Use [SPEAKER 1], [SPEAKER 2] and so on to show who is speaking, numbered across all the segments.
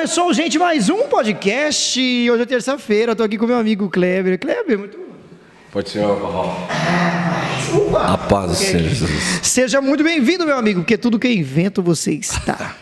[SPEAKER 1] Começou, gente, mais um podcast. Hoje é terça-feira, eu tô aqui com meu amigo Kleber. Kleber, muito bom.
[SPEAKER 2] Pode ser, a paz do Senhor Jesus.
[SPEAKER 1] Seja muito bem-vindo, meu amigo, porque tudo que eu invento você está.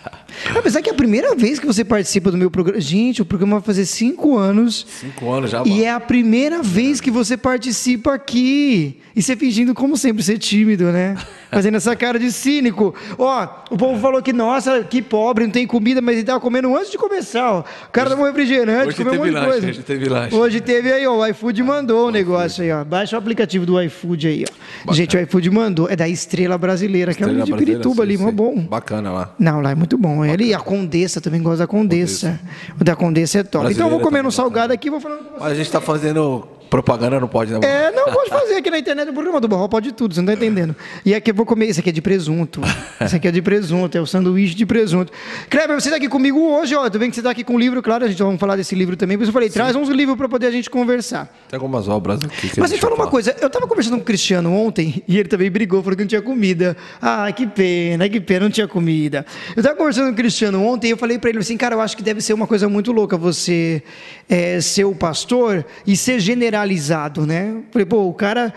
[SPEAKER 1] Apesar que é a primeira vez que você participa do meu programa. Gente, o programa vai fazer 5 anos.
[SPEAKER 2] 5 anos já,
[SPEAKER 1] E é a primeira vez que você participa aqui. E você fingindo, como sempre, ser tímido, né? Fazendo essa cara de cínico. Ó, o povo falou que, nossa, que pobre, não tem comida, mas ele tava comendo antes de começar, ó. O cara tomou um refrigerante, comeu um monte de coisa.
[SPEAKER 2] Hoje teve lanche.
[SPEAKER 1] Hoje teve aí, ó, o iFood mandou o negócio aí, ó. Baixa o aplicativo do iFood aí, ó.
[SPEAKER 2] Bacana.
[SPEAKER 1] Gente, o iFood mandou. É da Estrela Brasileira, que é um de Pirituba ali, mó bom.
[SPEAKER 2] Bacana lá.
[SPEAKER 1] Não, lá é muito bom. Ele, a Condessa, também gosta da Condessa. O da Condessa é top.
[SPEAKER 2] Brasileira,
[SPEAKER 1] então eu vou comer
[SPEAKER 2] também
[SPEAKER 1] um salgado aqui e vou falando com você.
[SPEAKER 2] Mas a gente tá fazendo propaganda, não pode, né?
[SPEAKER 1] É, não, pode fazer aqui na internet, o programa do Barro pode tudo, você não tá entendendo. E aqui eu vou comer, esse aqui é de presunto. Esse aqui é de presunto, é o sanduíche de presunto. Kleber, você tá aqui comigo hoje, ó, tu vem que você tá aqui com um livro, claro, a gente vai falar desse livro também, por isso eu falei, traz uns livros pra poder a gente conversar.
[SPEAKER 2] Tem algumas obras aqui que
[SPEAKER 1] Mas me fala uma coisa, eu tava conversando com o Cristiano ontem, e ele também brigou, falou que não tinha comida. Ah, que pena, não tinha comida. Eu tava conversando com o Cristiano ontem, e eu falei pra ele assim, cara, eu acho que deve ser uma coisa muito louca você ser o pastor e ser generalizado, né? Falei, pô, o cara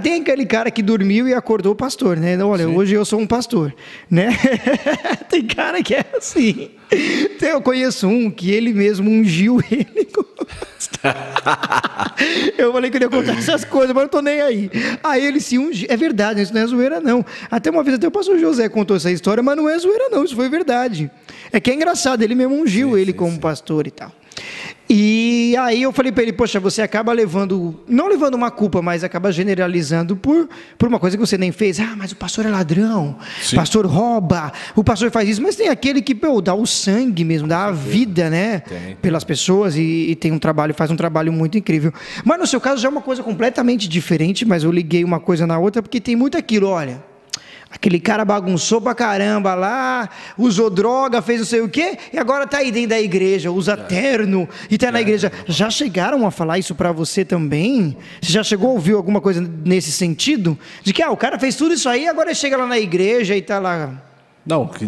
[SPEAKER 1] tem aquele cara que dormiu e acordou pastor, né? Olha, sim, hoje eu sou um pastor, né? Tem cara que é assim. Eu conheço um que ele mesmo ungiu ele como pastor. Eu falei que eu ia contar essas coisas, mas não tô nem aí. Aí ele se ungiu. É verdade, isso não é zoeira, não. Até uma vez até o pastor José contou essa história, mas não é zoeira, não. Isso foi verdade. É que é engraçado, ele mesmo ungiu ele como pastor e tal. E aí eu falei para ele, poxa, você acaba não levando uma culpa, mas acaba generalizando por uma coisa que você nem fez. Ah, mas o pastor é ladrão, o pastor rouba, o pastor faz isso. Mas tem aquele que, dá o sangue mesmo, dá a vida, né? Pelas pessoas e faz um trabalho muito incrível. Mas no seu caso já é uma coisa completamente diferente, mas eu liguei uma coisa na outra porque tem muito aquilo, olha. Aquele cara bagunçou pra caramba lá, usou droga, fez não sei o quê, e agora tá aí dentro da igreja, usa terno e tá na igreja. Já chegaram a falar isso pra você também? Você já chegou a ouvir alguma coisa nesse sentido? De que, o cara fez tudo isso aí, agora ele chega lá na igreja e tá lá...
[SPEAKER 2] Não, que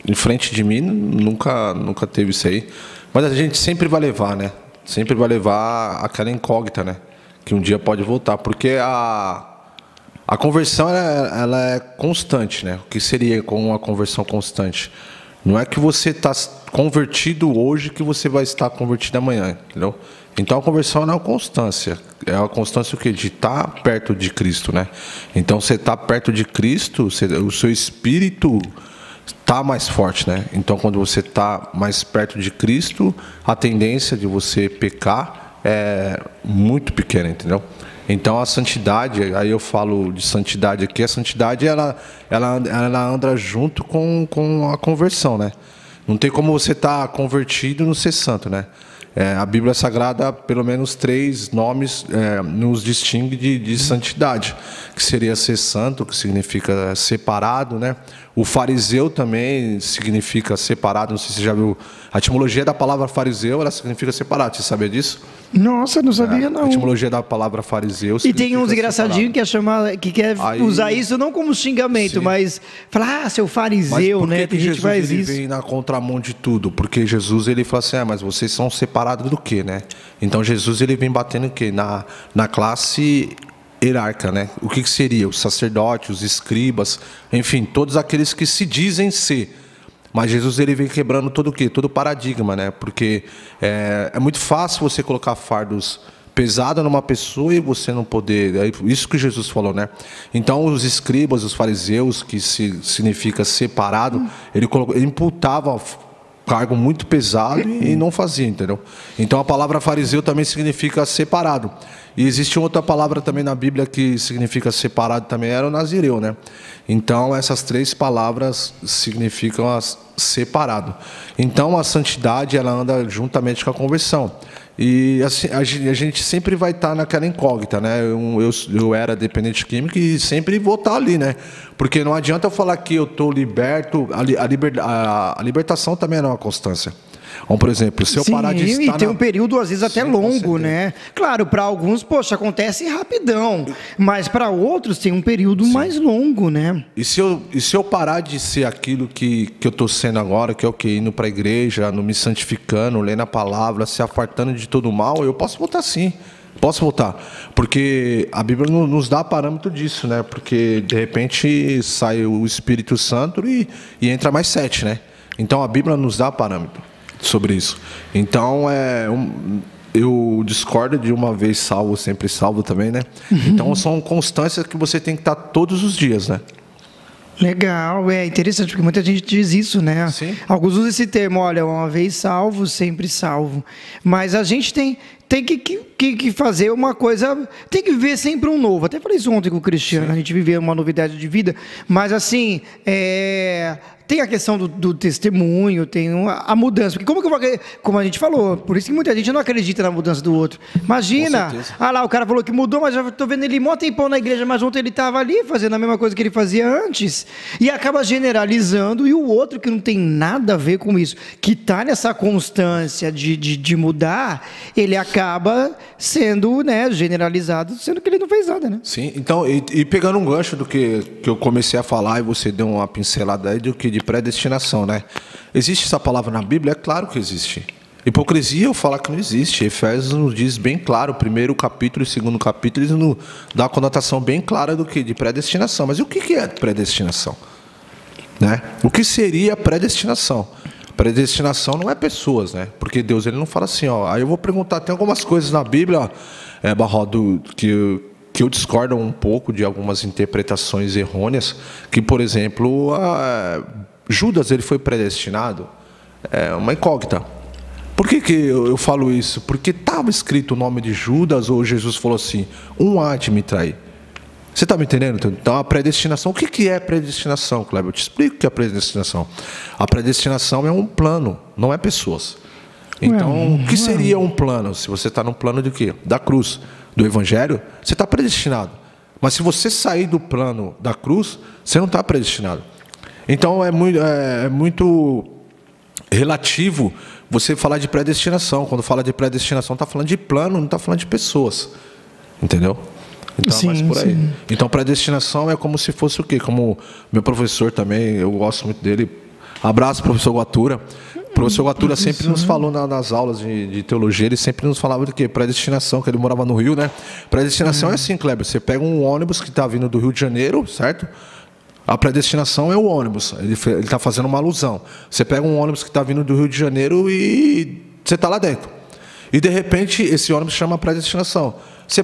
[SPEAKER 2] em frente de mim, nunca teve isso aí. Mas a gente sempre vai levar, né? Sempre vai levar aquela incógnita, né? Que um dia pode voltar, porque a conversão ela é constante, né? O que seria com uma conversão constante? Não é que você está convertido hoje que você vai estar convertido amanhã, entendeu? Então a conversão é uma constância. É uma constância o quê? De estar perto de Cristo, né? Então você está perto de Cristo, o seu espírito está mais forte, né? Então quando você está mais perto de Cristo, a tendência de você pecar é muito pequena, entendeu? Então a santidade, aí eu falo de santidade aqui, a santidade ela anda junto com a conversão, né? Não tem como você estar convertido e não ser santo, né? A Bíblia Sagrada, pelo menos 3 nomes nos distingue de santidade, que seria ser santo, que significa separado, né? O fariseu também significa separado, não sei se você já viu. A etimologia da palavra fariseu, ela significa separado, você sabia disso?
[SPEAKER 1] Nossa, não sabia não.
[SPEAKER 2] A etimologia da palavra fariseu
[SPEAKER 1] e tem uns engraçadinhos que quer usar isso não como xingamento, mas falar, seu fariseu,
[SPEAKER 2] mas
[SPEAKER 1] né? Tem gente que faz isso.
[SPEAKER 2] Ele vem na contramão de tudo, porque Jesus ele fala assim, mas vocês são separados do quê, né? Então Jesus ele vem batendo o quê? Na classe hierárquica, né? O que seria? Os sacerdotes, os escribas, enfim, todos aqueles que se dizem ser. Mas Jesus ele vem quebrando todo o quê? Todo paradigma, né? Porque é muito fácil você colocar fardos pesados numa pessoa e você não poder... É isso que Jesus falou, né? Então os escribas, os fariseus, que significa separado, ele imputava cargo muito pesado e não fazia, entendeu? Então a palavra fariseu também significa separado. E existe outra palavra também na Bíblia que significa separado também, era o nazireu, né? Então essas 3 palavras significam separado. Então a santidade ela anda juntamente com a conversão. E assim, a gente sempre vai estar naquela incógnita, né? Eu era dependente químico e sempre vou estar ali, né? Porque não adianta eu falar que eu estou liberto, a libertação também não é uma constância. Então, por exemplo, se eu parar de estar...
[SPEAKER 1] E tem um período, às vezes, até longo,
[SPEAKER 2] com
[SPEAKER 1] né? Claro, para alguns, poxa, acontece rapidão. Mas para outros tem um período mais longo, né?
[SPEAKER 2] E se eu parar de ser aquilo que eu estou sendo agora, que é o quê? Indo para a igreja, não me santificando, lendo a palavra, se apartando de todo mal, eu posso voltar sim. Posso voltar. Porque a Bíblia nos dá parâmetro disso, né? Porque, de repente, sai o Espírito Santo e entra mais 7, né? Então, a Bíblia nos dá parâmetro sobre isso. Então, eu discordo de uma vez salvo, sempre salvo também, né? Então, são constâncias que você tem que estar todos os dias, né?
[SPEAKER 1] Legal, é interessante, porque muita gente diz isso, né?
[SPEAKER 2] Sim.
[SPEAKER 1] Alguns usam esse termo, olha, uma vez salvo, sempre salvo. Mas a gente tem que fazer uma coisa, tem que viver sempre um novo. Até falei isso ontem com o Cristiano, sim, a gente viver uma novidade de vida, mas assim, tem a questão do testemunho, tem a mudança. Porque como a gente falou, por isso que muita gente não acredita na mudança do outro. Imagina, lá, o cara falou que mudou, mas já estou vendo ele mó tempão na igreja, mas ontem ele estava ali fazendo a mesma coisa que ele fazia antes. E acaba generalizando, e o outro que não tem nada a ver com isso, que está nessa constância de mudar, ele acaba sendo, né, generalizado, sendo que ele não fez nada, né?
[SPEAKER 2] Sim, então, e pegando um gancho do que eu comecei a falar, e você deu uma pincelada aí, do que de predestinação, né? Existe essa palavra na Bíblia? É claro que existe. Hipocrisia, eu falo que não existe. Efésios nos diz bem claro, o primeiro capítulo e o segundo capítulo, eles nos dão uma conotação bem clara do que? De predestinação. Mas e o que é predestinação? Né? O que seria predestinação? Predestinação não é pessoas, né? Porque Deus, ele não fala assim, ó. Aí eu vou perguntar, tem algumas coisas na Bíblia, Barrodo, que eu discordo um pouco de algumas interpretações errôneas, que, por exemplo, Judas, ele foi predestinado, é uma incógnita. Por que eu falo isso? Porque estava escrito o nome de Judas, ou Jesus falou assim, há de me trair. Você está me entendendo? Então, a predestinação, o que é predestinação, Kleber? Eu te explico o que é predestinação. A predestinação é um plano, não é pessoas. Então, o que seria um plano? Se você está no plano de quê? Da cruz, do Evangelho, você está predestinado. Mas se você sair do plano da cruz, você não está predestinado. Então, é muito relativo você falar de predestinação. Quando fala de predestinação, está falando de plano, não está falando de pessoas. Entendeu? Então, sim, é mais por aí. Sim. Então, predestinação é como se fosse o quê? Como meu professor também, eu gosto muito dele. Abraço, professor Guatura. O professor Guatura sempre nos falou nas aulas de teologia, ele sempre nos falava do quê? Predestinação, que ele morava no Rio, né? Predestinação é assim, Kleber, você pega um ônibus que está vindo do Rio de Janeiro, certo? A predestinação é o ônibus, ele está fazendo uma alusão. Você pega um ônibus que está vindo do Rio de Janeiro e você está lá dentro. E, de repente, esse ônibus chama predestinação. Você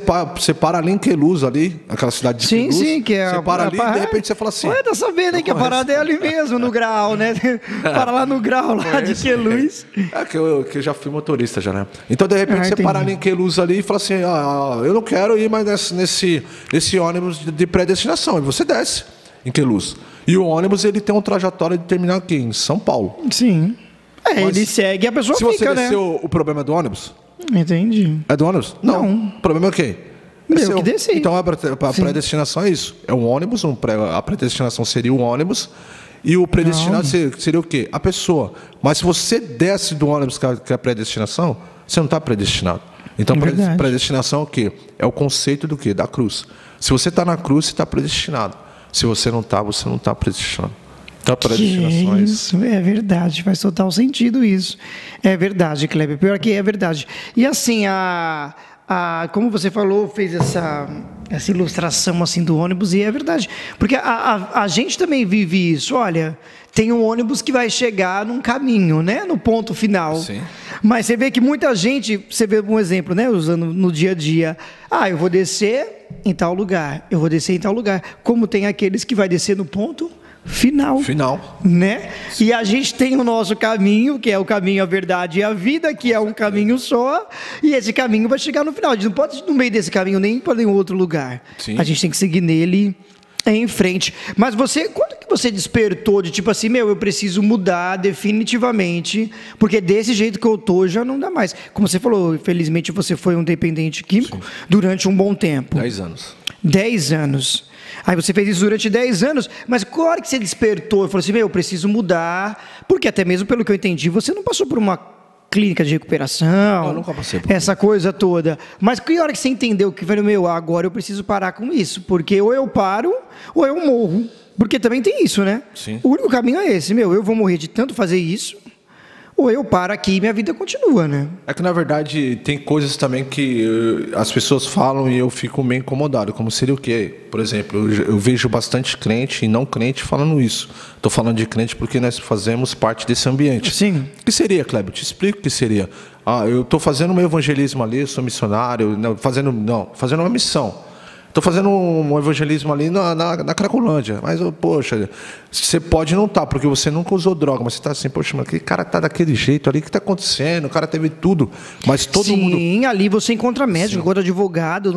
[SPEAKER 2] para ali em Queluz, ali, aquela cidade de Queluz.
[SPEAKER 1] Sim, que é
[SPEAKER 2] você para ali e, de repente, você fala assim...
[SPEAKER 1] Ué, tá sabendo, hein, que a parada é ali mesmo, no grau, né? Para lá no grau, lá de Queluz.
[SPEAKER 2] Que eu já fui motorista, já, né? Então, de repente, você para ali em Queluz ali e fala assim, eu não quero ir mais nesse ônibus de predestinação. E você desce em Queluz. E o ônibus, ele tem uma trajetória de terminar aqui, em São Paulo.
[SPEAKER 1] Sim. Ele segue e a pessoa fica, né?
[SPEAKER 2] Se você desceu, o problema é do ônibus?
[SPEAKER 1] Entendi.
[SPEAKER 2] É do ônibus? Não. O problema é o quê?
[SPEAKER 1] Eu que desci.
[SPEAKER 2] Então, a predestinação é isso. É um ônibus, a predestinação seria o ônibus, e o predestinado seria o quê? A pessoa. Mas se você desce do ônibus que é a predestinação, você não está predestinado. Então, predestinação é o quê? É o conceito do quê? Da cruz. Se você está na cruz, você está predestinado. Se você não está predestinado. Então, predestinação é isso.
[SPEAKER 1] É verdade, faz total sentido isso. É verdade, Kleber, pior que é verdade. E assim, como você falou, fez essa ilustração assim do ônibus, e é verdade. Porque a gente também vive isso, olha... Tem um ônibus que vai chegar num caminho, né? No ponto final.
[SPEAKER 2] Sim.
[SPEAKER 1] Mas você vê que muita gente, você vê um exemplo, né? Usando no dia a dia. Eu vou descer em tal lugar. Eu vou descer em tal lugar. Como tem aqueles que vai descer no ponto final. Né? E a gente tem o nosso caminho, que é o caminho, a verdade e a vida, que é um caminho só. E esse caminho vai chegar no final. A gente não pode ir no meio desse caminho nem para nenhum outro lugar.
[SPEAKER 2] Sim.
[SPEAKER 1] A gente tem que seguir nele em frente. Mas quando que você despertou de tipo assim, eu preciso mudar definitivamente, porque desse jeito que eu tô já não dá mais. Como você falou, infelizmente você foi um dependente químico durante um bom tempo.
[SPEAKER 2] 10 anos.
[SPEAKER 1] 10 anos. Aí você fez isso durante 10 anos, mas qual hora que você despertou e falou assim, eu preciso mudar, porque até mesmo pelo que eu entendi, você não passou por uma clínica de recuperação.
[SPEAKER 2] Eu nunca passei por
[SPEAKER 1] essa coisa toda. Mas que hora que você entendeu que, meu, agora eu preciso parar com isso? Porque ou eu paro, ou eu morro. Porque também tem isso, né?
[SPEAKER 2] Sim.
[SPEAKER 1] O único caminho é esse, eu vou morrer de tanto fazer isso, ou eu paro aqui e minha vida continua, né?
[SPEAKER 2] É que, na verdade, tem coisas também que as pessoas falam e eu fico meio incomodado, como seria o quê? Por exemplo, eu vejo bastante crente e não crente falando isso. Estou falando de crente porque nós fazemos parte desse ambiente.
[SPEAKER 1] Sim.
[SPEAKER 2] O que seria, Kleber? Te explico o que seria. Eu estou fazendo meu evangelismo ali, eu sou missionário, fazendo uma missão. Estou fazendo um evangelismo ali na Cracolândia. Mas, poxa, você pode não estar, porque você nunca usou droga. Mas você está assim, poxa, mas aquele cara está daquele jeito ali, o que está acontecendo? O cara teve tudo. Mas todo mundo...
[SPEAKER 1] Sim, ali você encontra médico, encontra advogado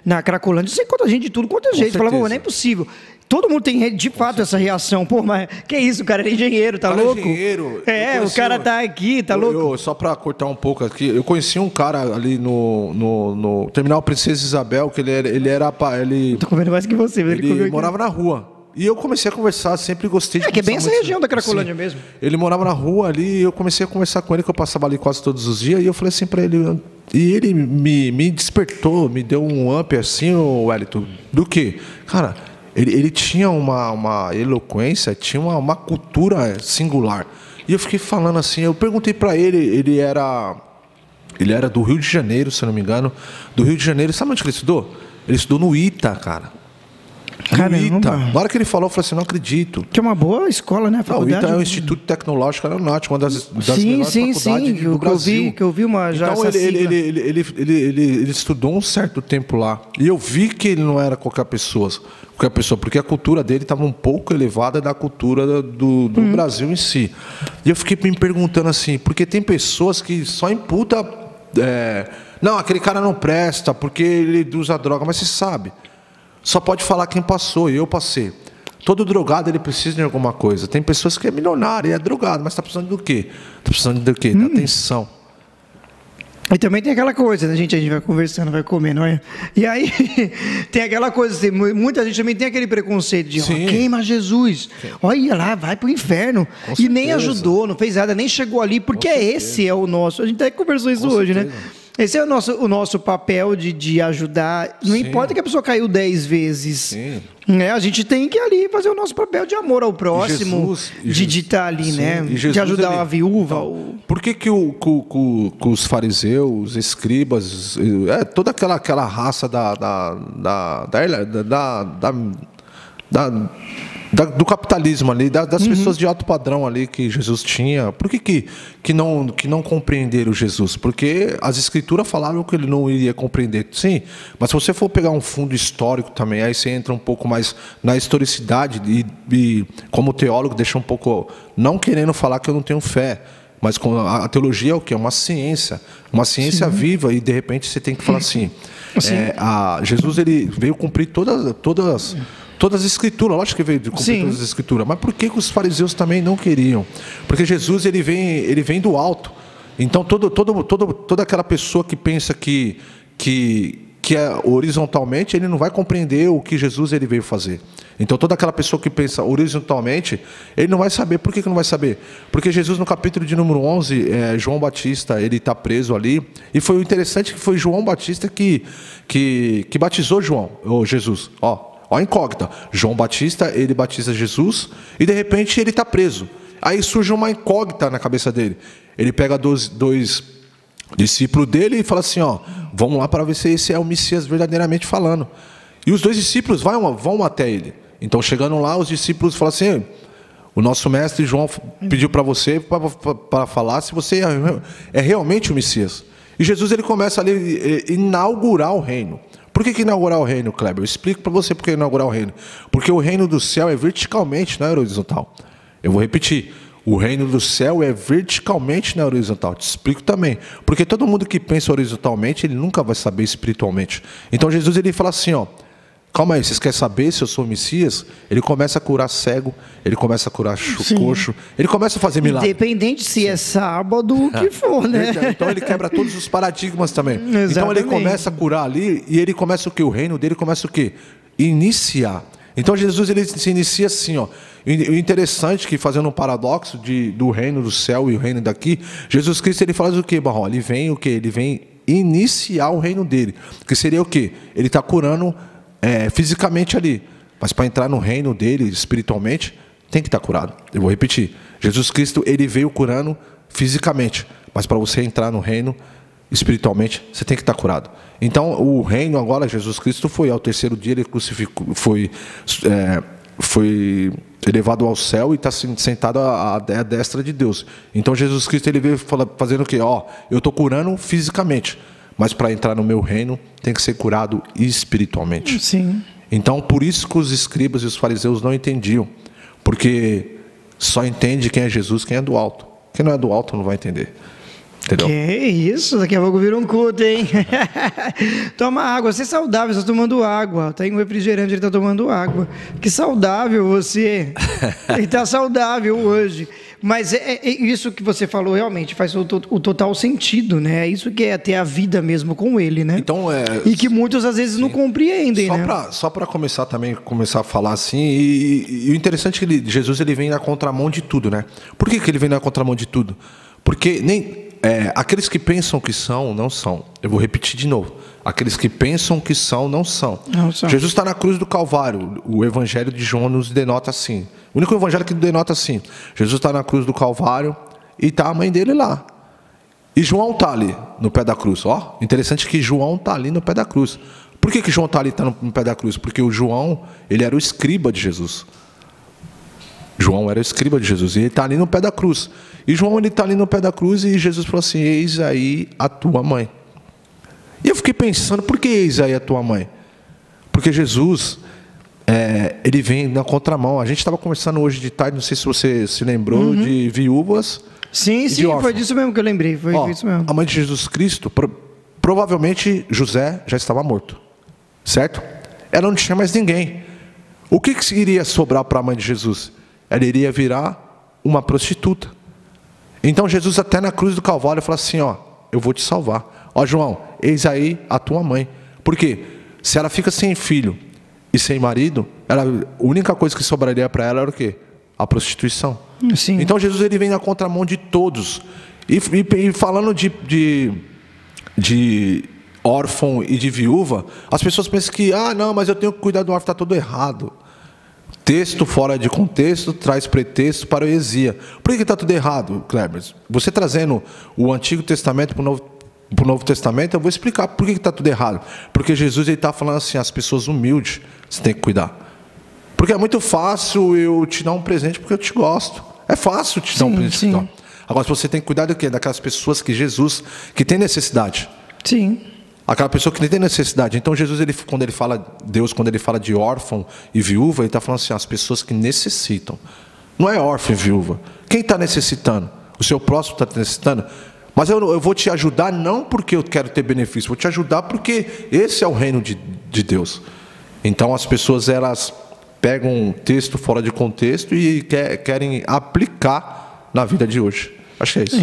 [SPEAKER 1] na Cracolândia. Você encontra gente de tudo quanto é jeito. Você fala, não é impossível. Todo mundo tem, de fato, essa reação. Pô, mas que isso, o cara é engenheiro, tá louco?
[SPEAKER 2] Engenheiro.
[SPEAKER 1] O cara tá aqui, tá louco?
[SPEAKER 2] Só pra cortar um pouco aqui, eu conheci um cara ali no Terminal Princesa Isabel, que ele era...
[SPEAKER 1] Tô comendo mais que você.
[SPEAKER 2] Ele morava na rua. E eu comecei a conversar, sempre gostei de
[SPEAKER 1] que é bem essa região da Cracolândia
[SPEAKER 2] assim,
[SPEAKER 1] mesmo.
[SPEAKER 2] Ele morava na rua ali, e eu comecei a conversar com ele, que eu passava ali quase todos os dias, e eu falei assim pra ele... E ele me despertou, me deu um up assim, o Wellington, do quê? Cara... Ele tinha uma eloquência, tinha uma cultura singular. E eu fiquei falando assim, eu perguntei para ele, ele era do Rio de Janeiro, se eu não me engano. Do Rio de Janeiro, sabe onde que ele estudou? Ele estudou no ITA, cara. No ITA. Na hora que ele falou, eu falei assim, não acredito.
[SPEAKER 1] Que é uma boa escola, né?
[SPEAKER 2] Faculdade. O ITA é o Instituto Tecnológico Aeronáutico, uma das melhores faculdades do Brasil.
[SPEAKER 1] Que eu vi uma já
[SPEAKER 2] então ele estudou um certo tempo lá. E eu vi que ele não era qualquer pessoa, porque a cultura dele estava um pouco elevada da cultura do Brasil em si. E eu fiquei me perguntando assim, porque tem pessoas que só imputam... não, aquele cara não presta porque ele usa droga, mas você sabe... Só pode falar quem passou, e eu passei. Todo drogado, ele precisa de alguma coisa. Tem pessoas que é milionário e é drogado, mas está precisando do quê? Está precisando do quê? Da atenção.
[SPEAKER 1] E também tem aquela coisa, né, gente? A gente vai conversando, vai comendo, olha. E aí, tem aquela coisa, assim, muita gente também tem aquele preconceito de, queima Jesus. Sim. Olha lá, vai pro inferno. E nem ajudou, não fez nada, nem chegou ali, porque esse é o nosso. A gente até conversou isso hoje, né? Esse é o nosso papel de ajudar. Não importa que a pessoa caiu 10 vezes. Sim. A gente tem que ali fazer o nosso papel de amor ao próximo, de estar ali, né? De ajudar a viúva.
[SPEAKER 2] Por que os fariseus, escribas, toda aquela raça do capitalismo ali, das pessoas de alto padrão ali que Jesus tinha, por que não compreenderam Jesus? Porque as escrituras falavam que ele não iria compreender, sim, mas se você for pegar um fundo histórico também, aí você entra um pouco mais na historicidade e como teólogo deixa um pouco, não querendo falar que eu não tenho fé, mas a teologia é o quê? Uma ciência viva, e de repente você tem que falar assim, Jesus ele veio cumprir todas as escrituras, lógico que veio cumprir todas as escrituras, mas por que os fariseus também não queriam? Porque Jesus ele vem do alto. Então toda aquela pessoa que pensa que é horizontalmente, ele não vai compreender o que Jesus ele veio fazer. Então toda aquela pessoa que pensa horizontalmente, ele não vai saber. Por que não vai saber? Porque Jesus, no capítulo de número 11, João Batista, ele está preso ali, e foi o interessante que foi João Batista que batizou Jesus. Ó a incógnita. João Batista, ele batiza Jesus e de repente ele está preso. Aí surge uma incógnita na cabeça dele. Ele pega dois discípulos dele e fala assim, vamos lá para ver se esse é o Messias verdadeiramente falando. E os 2 discípulos vão até ele. Então chegando lá, os discípulos falam assim, o nosso mestre João pediu para você para falar se você é realmente o Messias. E Jesus ele começa ali a inaugurar o reino. Por que inaugurar o reino, Kleber? Eu explico para você por que inaugurar o reino. Porque o reino do céu é verticalmente, não é horizontal. Eu vou repetir. O reino do céu é verticalmente, não é horizontal. Te explico também. Porque todo mundo que pensa horizontalmente, ele nunca vai saber espiritualmente. Então Jesus ele fala assim, calma aí, vocês querem saber se eu sou o Messias? Ele começa a curar cego, ele começa a curar coxo, ele começa a fazer milagre.
[SPEAKER 1] Independente se é sábado ou o que for, né?
[SPEAKER 2] Então ele quebra todos os paradigmas também. Exatamente. Então ele começa a curar ali, e ele começa o quê? O reino dele começa o quê? Iniciar. Então Jesus ele se inicia assim, E o interessante é que, fazendo um paradoxo do reino do céu e o reino daqui, Jesus Cristo, ele faz o quê, Barrão? Ele vem o quê? Ele vem iniciar o reino dele. Que seria o quê? Ele está curando fisicamente ali. Mas para entrar no reino dele, espiritualmente, tem que estar curado. Eu vou repetir. Jesus Cristo, ele veio curando fisicamente. Mas para você entrar no reino, espiritualmente, você tem que estar curado. Então, o reino agora, Jesus Cristo foi ao terceiro dia, ele crucificou, foi elevado ao céu e está sentado à destra de Deus. Então, Jesus Cristo, ele veio fazendo o quê? Eu estou curando fisicamente, mas para entrar no meu reino, tem que ser curado espiritualmente.
[SPEAKER 1] Sim.
[SPEAKER 2] Então, por isso que os escribas e os fariseus não entendiam, porque só entende quem é Jesus, quem é do alto. Quem não é do alto não vai entender. Entendeu?
[SPEAKER 1] Que isso, daqui a pouco vira um culto, hein? Toma água, você é saudável, você está tomando água. Tem um refrigerante, ele está tomando água. Que saudável você. Ele está saudável hoje. Mas isso que você falou realmente faz o total sentido, né? Isso que é ter a vida mesmo com ele, né?
[SPEAKER 2] Então,
[SPEAKER 1] e que muitos às vezes não compreendem, né?
[SPEAKER 2] Só para começar a falar assim, e o interessante é que Jesus ele vem na contramão de tudo, né? Por que ele vem na contramão de tudo? Porque aqueles que pensam que são, não são. Eu vou repetir de novo. Aqueles que pensam que são, não são. Não são. Jesus está na cruz do Calvário. O Evangelho de João nos denota assim. O único evangelho que denota assim. Jesus está na cruz do Calvário e está a mãe dele lá. E João está ali, no pé da cruz. Interessante que João está ali no pé da cruz. Por que João está ali no pé da cruz? Porque o João, ele era o escriba de Jesus. João era o escriba de Jesus. E ele está ali no pé da cruz. E João, ele está ali no pé da cruz e Jesus falou assim: eis aí a tua mãe. E eu fiquei pensando, por que eis aí a tua mãe? Porque Jesus, ele vem na contramão. A gente estava conversando hoje de tarde, não sei se você se lembrou, de viúvas.
[SPEAKER 1] Sim, foi disso mesmo que eu lembrei. Foi isso mesmo.
[SPEAKER 2] A mãe de Jesus Cristo, provavelmente José já estava morto. Certo? Ela não tinha mais ninguém. O que iria sobrar para a mãe de Jesus? Ela iria virar uma prostituta. Então Jesus, até na cruz do Calvário, falou assim: eu vou te salvar. João, eis aí a tua mãe. Por quê? Se ela fica sem filho e sem marido, a única coisa que sobraria para ela era o quê? A prostituição.
[SPEAKER 1] Sim.
[SPEAKER 2] Então Jesus, ele vem na contramão de todos. E falando de órfão e de viúva, as pessoas pensam que, não, mas eu tenho que cuidar do órfão, está tudo errado. Texto fora de contexto traz pretexto para a heresia. Por que está tudo errado, Kleber? Você trazendo o Antigo Testamento para o Novo Testamento, eu vou explicar por que está tudo errado. Porque Jesus está falando assim: as pessoas humildes você tem que cuidar. Porque é muito fácil eu te dar um presente porque eu te gosto. É fácil te dar um presente. Sim. Agora, você tem que cuidar do quê? Daquelas pessoas que tem necessidade.
[SPEAKER 1] Sim.
[SPEAKER 2] Aquela pessoa que nem tem necessidade. Então Jesus, quando ele fala de órfão e viúva, ele está falando assim: as pessoas que necessitam. Não é órfão e viúva. Quem está necessitando? O seu próximo está necessitando? Mas eu vou te ajudar não porque eu quero ter benefício, vou te ajudar porque esse é o reino de Deus. Então as pessoas, elas pegam um texto fora de contexto e querem aplicar na vida de hoje. Acho que é isso.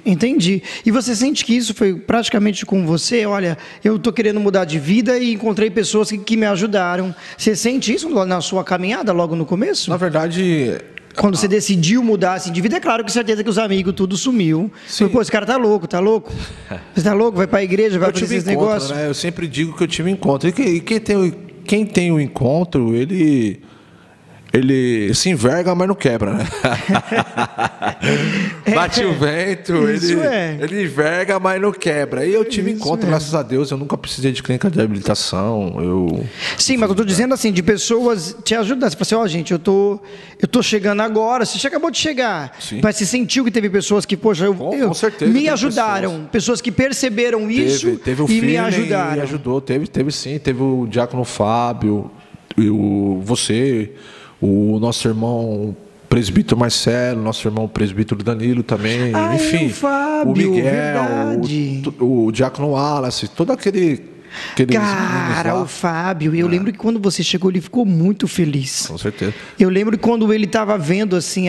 [SPEAKER 1] Entendi. E você sente que isso foi praticamente com você? Olha, eu estou querendo mudar de vida e encontrei pessoas que me ajudaram. Você sente isso na sua caminhada logo no começo?
[SPEAKER 2] Na verdade,
[SPEAKER 1] quando você decidiu mudar assim de vida, é claro que certeza que os amigos tudo sumiu. Sim. Pô, esse cara tá louco? Você tá louco? Vai para a igreja, vai fazer esse negócio?
[SPEAKER 2] Né? Eu sempre digo que eu tive encontro. E quem tem o encontro, ele se enverga, mas não quebra, né? Bate o vento, ele enverga, mas não quebra. E eu tive encontro, graças a Deus, eu nunca precisei de clínica de habilitação.
[SPEAKER 1] Sim, mas eu estou dizendo assim, de pessoas te ajudar. Você fala assim: gente, eu tô chegando agora, você já acabou de chegar. Sim. Mas você sentiu que teve pessoas que, poxa,
[SPEAKER 2] com certeza,
[SPEAKER 1] me ajudaram. Pessoas que perceberam isso
[SPEAKER 2] teve
[SPEAKER 1] e me ajudaram.
[SPEAKER 2] Me ajudou, teve sim. Teve o diácono Fábio, você, o nosso irmão presbítero Marcelo, nosso irmão presbítero Danilo também, enfim,
[SPEAKER 1] Fábio,
[SPEAKER 2] o Miguel, o diácono Wallace, todo aquele
[SPEAKER 1] cara, o Fábio, eu lembro que quando você chegou, ele ficou muito feliz.
[SPEAKER 2] Com certeza.
[SPEAKER 1] Eu lembro que quando ele estava vendo assim,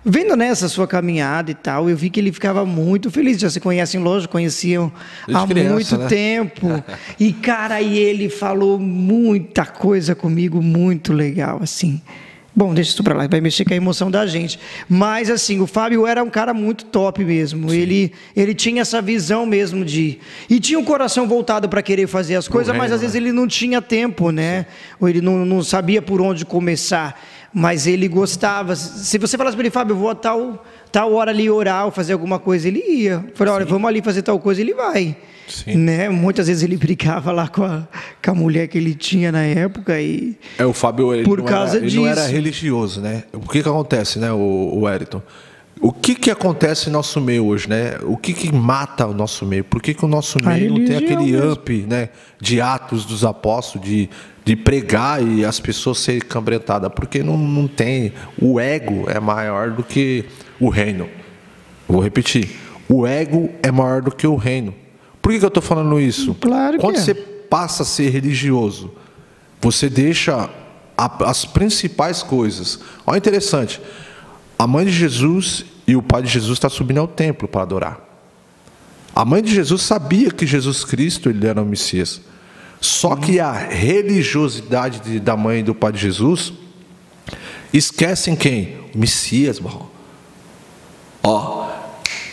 [SPEAKER 1] vendo nessa sua caminhada e tal, eu vi que ele ficava muito feliz. Já se conhecem, lógico, conheciam há muito tempo. E, cara, ele falou muita coisa comigo, muito legal, assim. Bom, deixa isso pra lá, vai mexer com a emoção da gente. Mas, assim, o Fábio era um cara muito top mesmo. Ele tinha essa visão mesmo de... E tinha um coração voltado para querer fazer as coisas, mas às vezes ele não tinha tempo, né? Ou ele não sabia por onde começar. Mas ele gostava. Se você falasse para ele, Fábio, eu vou a tal hora ali orar ou fazer alguma coisa, ele ia. Falei, olha, vamos ali fazer tal coisa, ele vai.
[SPEAKER 2] Sim.
[SPEAKER 1] Né? Muitas vezes ele brigava lá com a mulher que ele tinha na época e
[SPEAKER 2] O Fábio, ele não era
[SPEAKER 1] disso.
[SPEAKER 2] religioso, né? O que acontece, né, o Wellington? O que acontece no nosso meio hoje, né? O que mata o nosso meio? Por que o nosso meio não tem aquele up, né, de Atos dos Apóstolos, de pregar e as pessoas serem cambrentadas? Porque não tem. O ego é maior do que o reino. Vou repetir. O ego é maior do que o reino. Por que eu estou falando isso?
[SPEAKER 1] Claro que
[SPEAKER 2] Quando você passa a ser religioso, você deixa as principais coisas. Olha, interessante. A mãe de Jesus e o pai de Jesus estão subindo ao templo para adorar. A mãe de Jesus sabia que Jesus Cristo ele era o Messias. Só que a religiosidade da mãe e do pai de Jesus esquecem quem? O Messias, mano. Ó.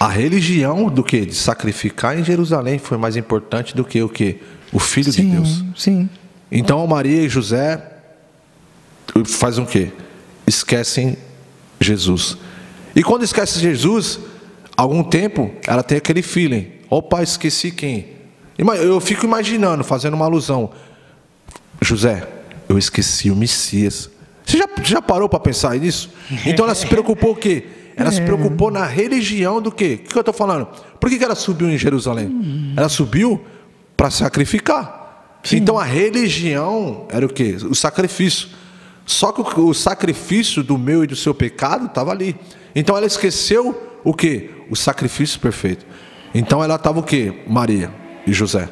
[SPEAKER 2] A religião do que? De sacrificar em Jerusalém foi mais importante do que o que? O Filho de Deus.
[SPEAKER 1] Sim.
[SPEAKER 2] Então Maria e José fazem o quê? Esquecem Jesus. E quando esquece Jesus, algum tempo ela tem aquele feeling. Opa, esqueci quem? Eu fico imaginando, fazendo uma alusão. José, eu esqueci o Messias. Você já parou para pensar nisso? Então ela se preocupou o quê? Ela se preocupou na religião do quê? O que eu estou falando? Por que ela subiu em Jerusalém? Ela subiu para sacrificar. Sim. Então a religião era o quê? O sacrifício. Só que o sacrifício do meu e do seu pecado estava ali. Então ela esqueceu o quê? O sacrifício perfeito. Então ela estava o quê? Maria e José.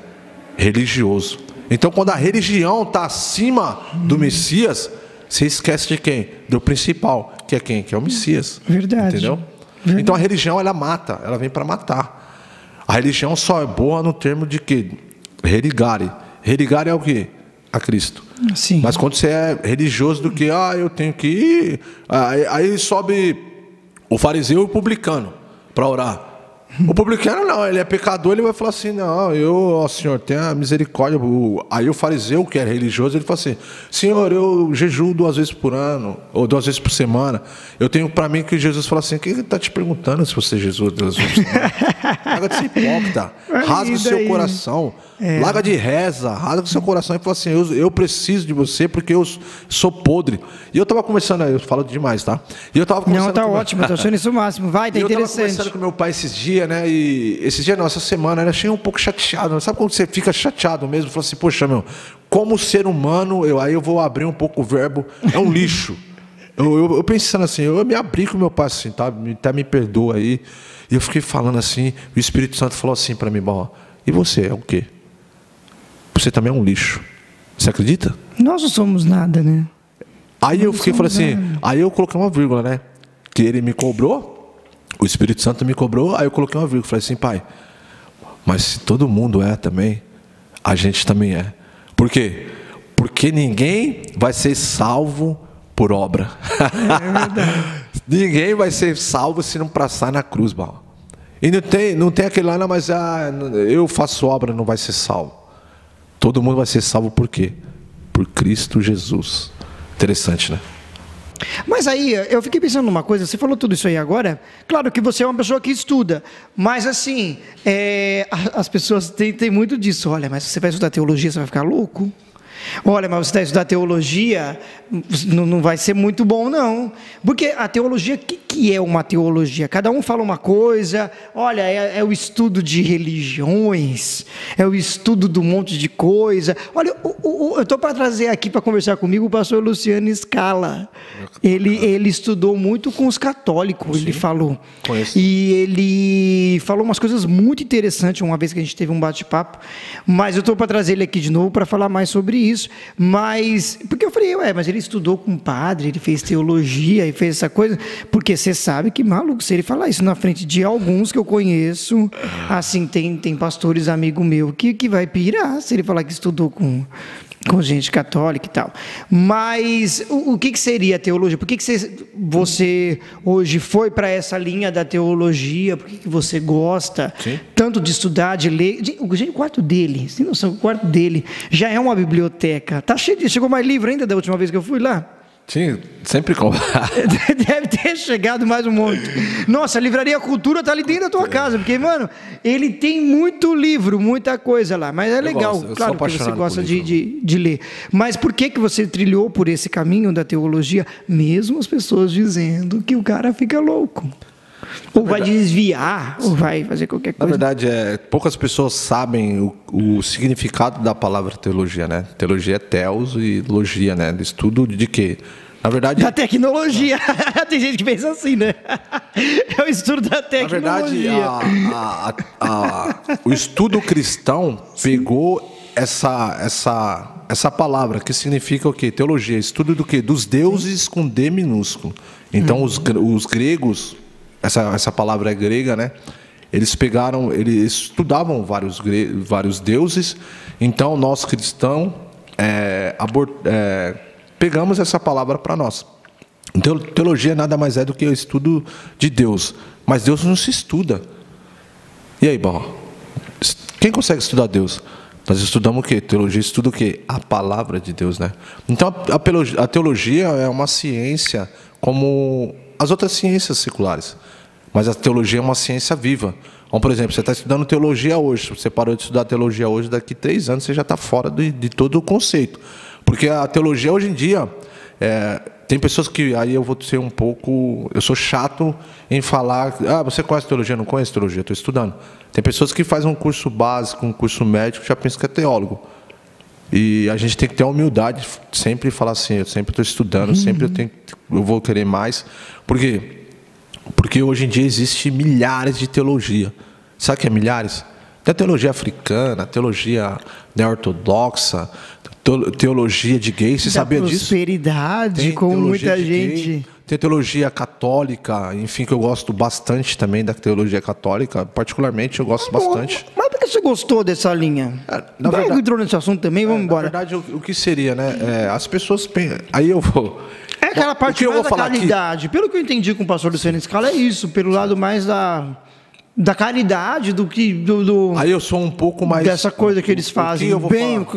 [SPEAKER 2] Religioso. Então quando a religião está acima do Messias... Você esquece de quem? Do principal, que é quem? Que é o Messias.
[SPEAKER 1] Verdade.
[SPEAKER 2] Entendeu? Verdade. Então a religião, ela mata, ela vem para matar. A religião só é boa no termo de quê? Religare. Religare é o quê? A Cristo.
[SPEAKER 1] Sim.
[SPEAKER 2] Mas quando você é religioso do que, eu tenho que ir... Aí sobe o fariseu e o publicano para orar. O publicano não, ele é pecador, ele vai falar assim, não, Senhor, tenha misericórdia. Aí o fariseu, que é religioso, ele fala assim, Senhor, eu jejuo 2 vezes por ano, ou 2 vezes por semana. Eu tenho para mim que Jesus fala assim, quem está te perguntando se você jejua 2 vezes por semana? Larga de ser hipócrita, rasga o seu coração, larga de reza, rasga o seu coração e fala assim, eu preciso de você porque eu sou podre. E eu estava conversando, eu falo demais, tá? E eu tava conversando.
[SPEAKER 1] Não, tá ótimo, tô achando isso o máximo, vai, tá interessante. Eu estava
[SPEAKER 2] conversando com meu pai esses dias, né? E esses dias não, essa semana, eu achei um pouco chateado. Sabe quando você fica chateado mesmo? Fala assim, poxa, meu, como ser humano, aí eu vou abrir um pouco o verbo, é um lixo. Eu pensando assim, eu me abri com meu pai assim, tá? Até me perdoa aí. E eu fiquei falando assim, o Espírito Santo falou assim para mim, bom, e você é o quê? Você também é um lixo. Você acredita?
[SPEAKER 1] Nós não somos nada, né?
[SPEAKER 2] Aí eu falei assim, aí eu coloquei uma vírgula, né? Que ele me cobrou. O Espírito Santo me cobrou, aí eu coloquei uma vírgula, falei assim, pai, mas se todo mundo é também, a gente também é. Por quê? Porque ninguém vai ser salvo por obra. É verdade. Ninguém vai ser salvo se não passar na cruz, mal. E não tem aquele lá, não, mas eu faço obra, não vai ser salvo. Todo mundo vai ser salvo por quê? Por Cristo Jesus. Interessante, né?
[SPEAKER 1] Mas aí, eu fiquei pensando numa coisa, você falou tudo isso aí agora, claro que você é uma pessoa que estuda, mas assim, as pessoas têm muito disso, olha, mas você vai estudar teologia, você vai ficar louco? Olha, mas você vai estudar teologia, não vai ser muito bom, não. Porque a teologia, o que é uma teologia? Cada um fala uma coisa, olha, é o estudo de religiões, é o estudo de um monte de coisa. Olha, eu estou para trazer aqui para conversar comigo o pastor Luciano Scala. Ele estudou muito com os católicos, ele falou.
[SPEAKER 2] Conheço.
[SPEAKER 1] E ele falou umas coisas muito interessantes uma vez que a gente teve um bate-papo, mas eu estou para trazer ele aqui de novo para falar mais sobre isso. isso. Mas, porque eu falei, mas ele estudou com um padre, ele fez teologia e fez essa coisa. Porque você sabe que, maluco, se ele falar isso na frente de alguns que eu conheço, assim, tem pastores amigo meu que vai pirar se ele falar que estudou com gente católica e tal. Mas o que seria a teologia? Por que você hoje foi para essa linha da teologia? Por que você gosta tanto de estudar, de ler? O quarto dele, sem noção, o quarto dele já é uma biblioteca. Tá cheio chegou mais livro ainda da última vez que eu fui lá?
[SPEAKER 2] Sim, sempre compra.
[SPEAKER 1] Deve ter chegado mais um monte. Nossa, a Livraria Cultura tá ali dentro da tua casa, porque, mano, ele tem muito livro, muita coisa lá. Mas é legal, claro que você gosta de ler. Mas por que você trilhou por esse caminho da teologia, mesmo as pessoas dizendo que o cara fica louco? Ou vai desviar, ou vai fazer qualquer coisa.
[SPEAKER 2] Na verdade, poucas pessoas sabem o significado da palavra teologia, né? Teologia é teos e logia, né? Estudo de quê? Na verdade...
[SPEAKER 1] Da tecnologia. Tem gente que pensa assim, né? É o estudo da tecnologia.
[SPEAKER 2] Na verdade, o estudo cristão pegou essa palavra, que significa o quê? Teologia. Estudo do quê? Dos deuses com D minúsculo. Então, os gregos... Essa palavra é grega, né? Eles estudavam vários deuses. Então, nós cristãos pegamos essa palavra para nós. Então, teologia nada mais é do que o estudo de Deus. Mas Deus não se estuda. E aí, Barro? Quem consegue estudar Deus? Nós estudamos o quê? Teologia estuda o quê? A palavra de Deus, né? Então, a teologia é uma ciência como as outras ciências seculares. Mas a teologia é uma ciência viva. Então, por exemplo, você está estudando teologia hoje. Se você parou de estudar teologia hoje, daqui 3 anos você já está fora de todo o conceito. Porque a teologia hoje em dia... tem pessoas que... Aí eu vou ser um pouco... Eu sou chato em falar... você conhece teologia? Não conhece teologia? Estou estudando. Tem pessoas que fazem um curso básico, um curso médico, já pensam que é teólogo. E a gente tem que ter a humildade de sempre falar assim, eu sempre estou estudando, sempre eu vou querer mais. Por quê? Porque hoje em dia existe milhares de teologia. Sabe o que é milhares? Tem a teologia africana, teologia ortodoxa, teologia de gay. Você sabia disso?
[SPEAKER 1] Prosperidade, com muita gente.
[SPEAKER 2] Gay, tem teologia católica, enfim, que eu gosto bastante também da teologia católica. Particularmente, eu gosto bastante.
[SPEAKER 1] Mas por que você gostou dessa linha?
[SPEAKER 2] Na verdade,
[SPEAKER 1] entrou nesse assunto também, vamos embora.
[SPEAKER 2] Na verdade, o que seria, né? As pessoas pensam... Aí eu vou...
[SPEAKER 1] É aquela parte mais da caridade. Pelo que eu entendi com o pastor Luciano Scala, é isso. Pelo lado mais da caridade do que...
[SPEAKER 2] Aí eu sou um pouco mais...
[SPEAKER 1] Dessa coisa que eles fazem bem, o que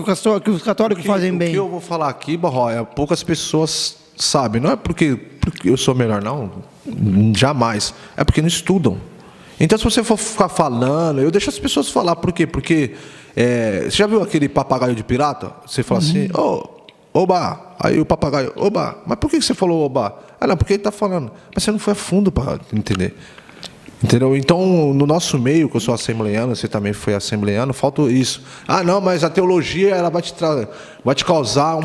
[SPEAKER 1] os católicos fazem bem.
[SPEAKER 2] O que eu vou falar aqui, Barro, poucas pessoas sabem. Não é porque eu sou melhor, não. Jamais. É porque não estudam. Então, se você for ficar falando... Eu deixo as pessoas falar. Por quê? Porque... você já viu aquele papagaio de pirata? Você fala assim... Oba! Aí o papagaio, oba! Mas por que você falou oba? Não, porque ele está falando. Mas você não foi a fundo para entender. Entendeu? Então, no nosso meio, que eu sou assembleiano, você também foi assembleiano, falta isso. Não, mas a teologia ela vai te causar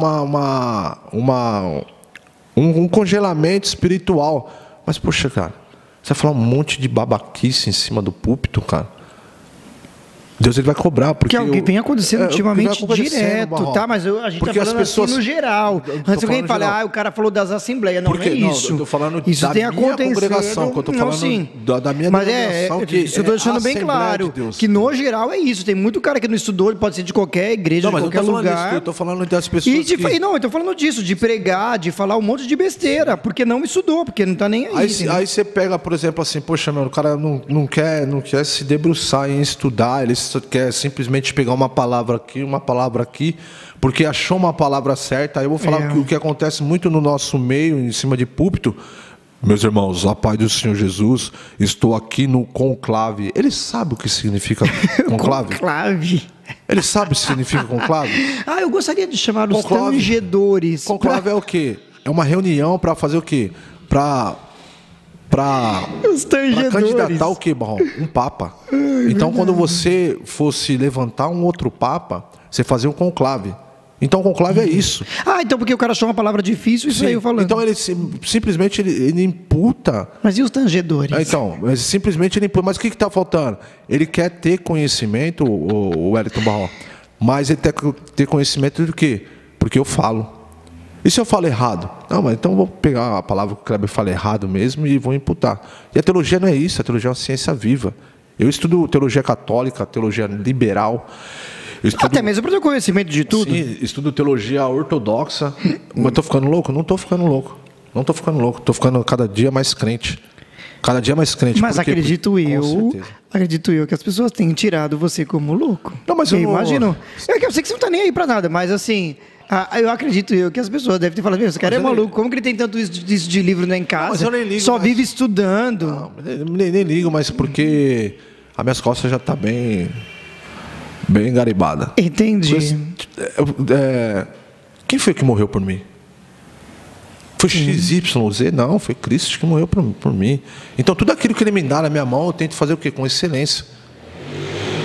[SPEAKER 2] um congelamento espiritual. Mas, poxa, cara, você vai falar um monte de babaquice em cima do púlpito, cara. Deus ele vai cobrar. Porque
[SPEAKER 1] é o que vem acontecendo ultimamente direto, tá? Mas a gente está falando pessoas, assim no geral. Antes alguém fala, o cara falou das assembleias. Não, é isso.
[SPEAKER 2] Eu estou falando
[SPEAKER 1] isso
[SPEAKER 2] da minha congregação, que eu estou falando da minha denominação.
[SPEAKER 1] Mas eu estou deixando bem claro que no geral é isso. Tem muito cara que não estudou, pode ser de qualquer igreja, de qualquer lugar.
[SPEAKER 2] Eu estou falando das pessoas
[SPEAKER 1] Não, eu estou falando disso, de pregar, de falar um monte de besteira, porque não estudou, porque não está nem aí.
[SPEAKER 2] Aí você pega, por exemplo, assim, poxa, meu, o cara não quer se debruçar em estudar, ele quer simplesmente pegar uma palavra aqui, porque achou uma palavra certa. Aí eu vou falar o que acontece muito no nosso meio, em cima de púlpito. Meus irmãos, a paz do Senhor Jesus, estou aqui no conclave. Ele sabe o que significa conclave?
[SPEAKER 1] Conclave.
[SPEAKER 2] Ele sabe o que significa conclave?
[SPEAKER 1] Eu gostaria de chamar os tangedores.
[SPEAKER 2] Conclave é o quê? É uma reunião para fazer o quê? Para candidatar o quê, Barrão? Um papa. Então, quando você fosse levantar um outro papa, você fazia um conclave. Então, conclave é isso.
[SPEAKER 1] Então porque o cara achou uma palavra difícil e saiu falando.
[SPEAKER 2] Então, ele simplesmente ele imputa...
[SPEAKER 1] Mas e os tangedores?
[SPEAKER 2] Simplesmente ele imputa. Mas o que está faltando? Ele quer ter conhecimento, o Wellington Barrão, mas ele quer ter conhecimento do quê? Porque eu falo. E se eu falo errado? Não, mas então eu vou pegar a palavra que o Kleber fala errado mesmo e vou imputar. E a teologia não é isso, a teologia é uma ciência viva. Eu estudo teologia católica, teologia liberal.
[SPEAKER 1] Até mesmo para ter conhecimento de tudo.
[SPEAKER 2] Sim, estudo teologia ortodoxa. Mas estou ficando louco? Não estou ficando louco. Não estou ficando louco. Estou ficando cada dia mais crente. Cada dia mais crente.
[SPEAKER 1] Mas acredito eu que as pessoas têm tirado você como louco.
[SPEAKER 2] Não, mas eu
[SPEAKER 1] imagino. Eu sei que você não está nem aí para nada, mas assim... eu acredito que as pessoas devem ter falado, esse cara é maluco, como que ele tem tanto isso de livro em casa? Não, mas eu nem ligo, só vive estudando.
[SPEAKER 2] Não, nem ligo, mas porque as minhas costas já estão bem garibada.
[SPEAKER 1] Entendi.
[SPEAKER 2] Quem foi que morreu por mim? Foi XYZ? Não, foi Cristo que morreu por mim. Então tudo aquilo que ele me dá na minha mão, eu tento fazer o quê? Com excelência.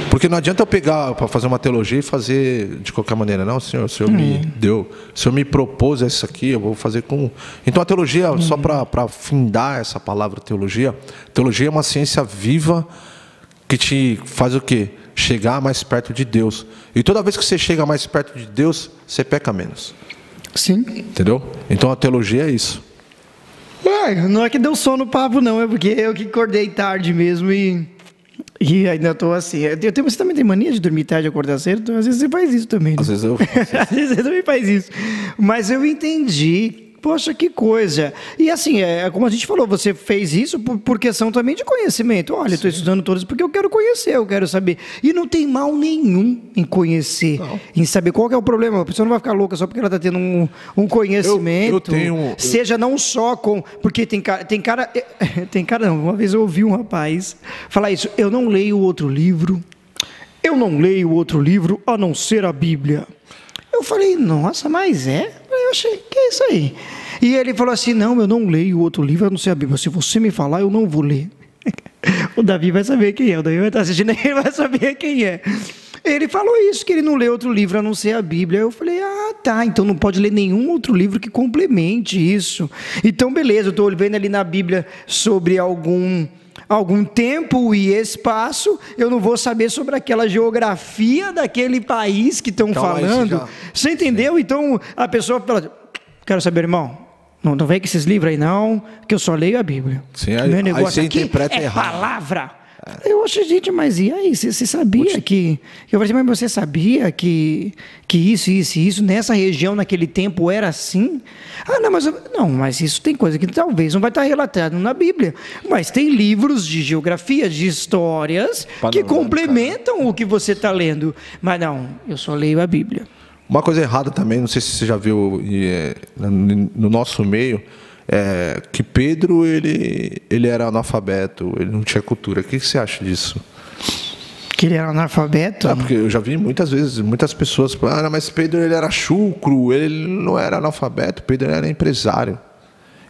[SPEAKER 2] Porque não adianta eu pegar para fazer uma teologia e fazer de qualquer maneira. Não, Senhor, o Senhor me deu, o Senhor me propôs isso aqui, eu vou fazer com... Então a teologia, só para findar essa palavra teologia é uma ciência viva que te faz o quê? Chegar mais perto de Deus. E toda vez que você chega mais perto de Deus, você peca menos.
[SPEAKER 1] Sim.
[SPEAKER 2] Entendeu? Então a teologia é isso.
[SPEAKER 1] Não é que deu sono no papo, não. É porque eu que acordei tarde mesmo e ainda estou assim. Você também tem mania de dormir tarde e acordar cedo? Então, às vezes você faz isso também. Né?
[SPEAKER 2] Às vezes eu faço.
[SPEAKER 1] Às vezes você também faz isso. Mas eu entendi. Poxa, que coisa. E assim, como a gente falou, você fez isso por questão também de conhecimento. Olha, estou estudando todos porque eu quero conhecer, eu quero saber. E não tem mal nenhum em conhecer, em saber qual que é o problema. A pessoa não vai ficar louca só porque ela está tendo um conhecimento. Seja não só com... Porque tem cara não. Uma vez eu ouvi um rapaz falar isso. Eu não leio outro livro a não ser a Bíblia. Eu falei, nossa, mas eu achei, que é isso aí? E ele falou assim, não, eu não leio outro livro, a não ser a Bíblia. Se você me falar, eu não vou ler. O Davi vai saber quem é, o Davi vai estar assistindo, ele vai saber quem é. Ele falou isso, que ele não lê outro livro a não ser a Bíblia. Eu falei, tá, então não pode ler nenhum outro livro que complemente isso. Então, beleza, eu estou vendo ali na Bíblia sobre algum tempo e espaço, eu não vou saber sobre aquela geografia daquele país que estão falando. Você entendeu? Sim. Então, a pessoa fala, quero saber, irmão, não vem com esses livros aí não, que eu só leio a Bíblia.
[SPEAKER 2] Sim, aí negócio você aqui interpreta errado.
[SPEAKER 1] Palavra. Eu acho, gente, mas e aí? Você sabia que... Eu falei, mas você sabia que isso, nessa região, naquele tempo, era assim? Mas isso tem coisa que talvez não vai estar relatado na Bíblia. Mas tem livros de geografia, de histórias, que complementam o que você está lendo. Mas não, eu só leio a Bíblia.
[SPEAKER 2] Uma coisa errada também, não sei se você já viu no nosso meio... que Pedro ele era analfabeto, ele não tinha cultura. O que você acha disso?
[SPEAKER 1] Que ele era analfabeto?
[SPEAKER 2] Porque eu já vi muitas vezes, muitas pessoas falando, mas Pedro ele era chucro, ele não era analfabeto, Pedro era empresário.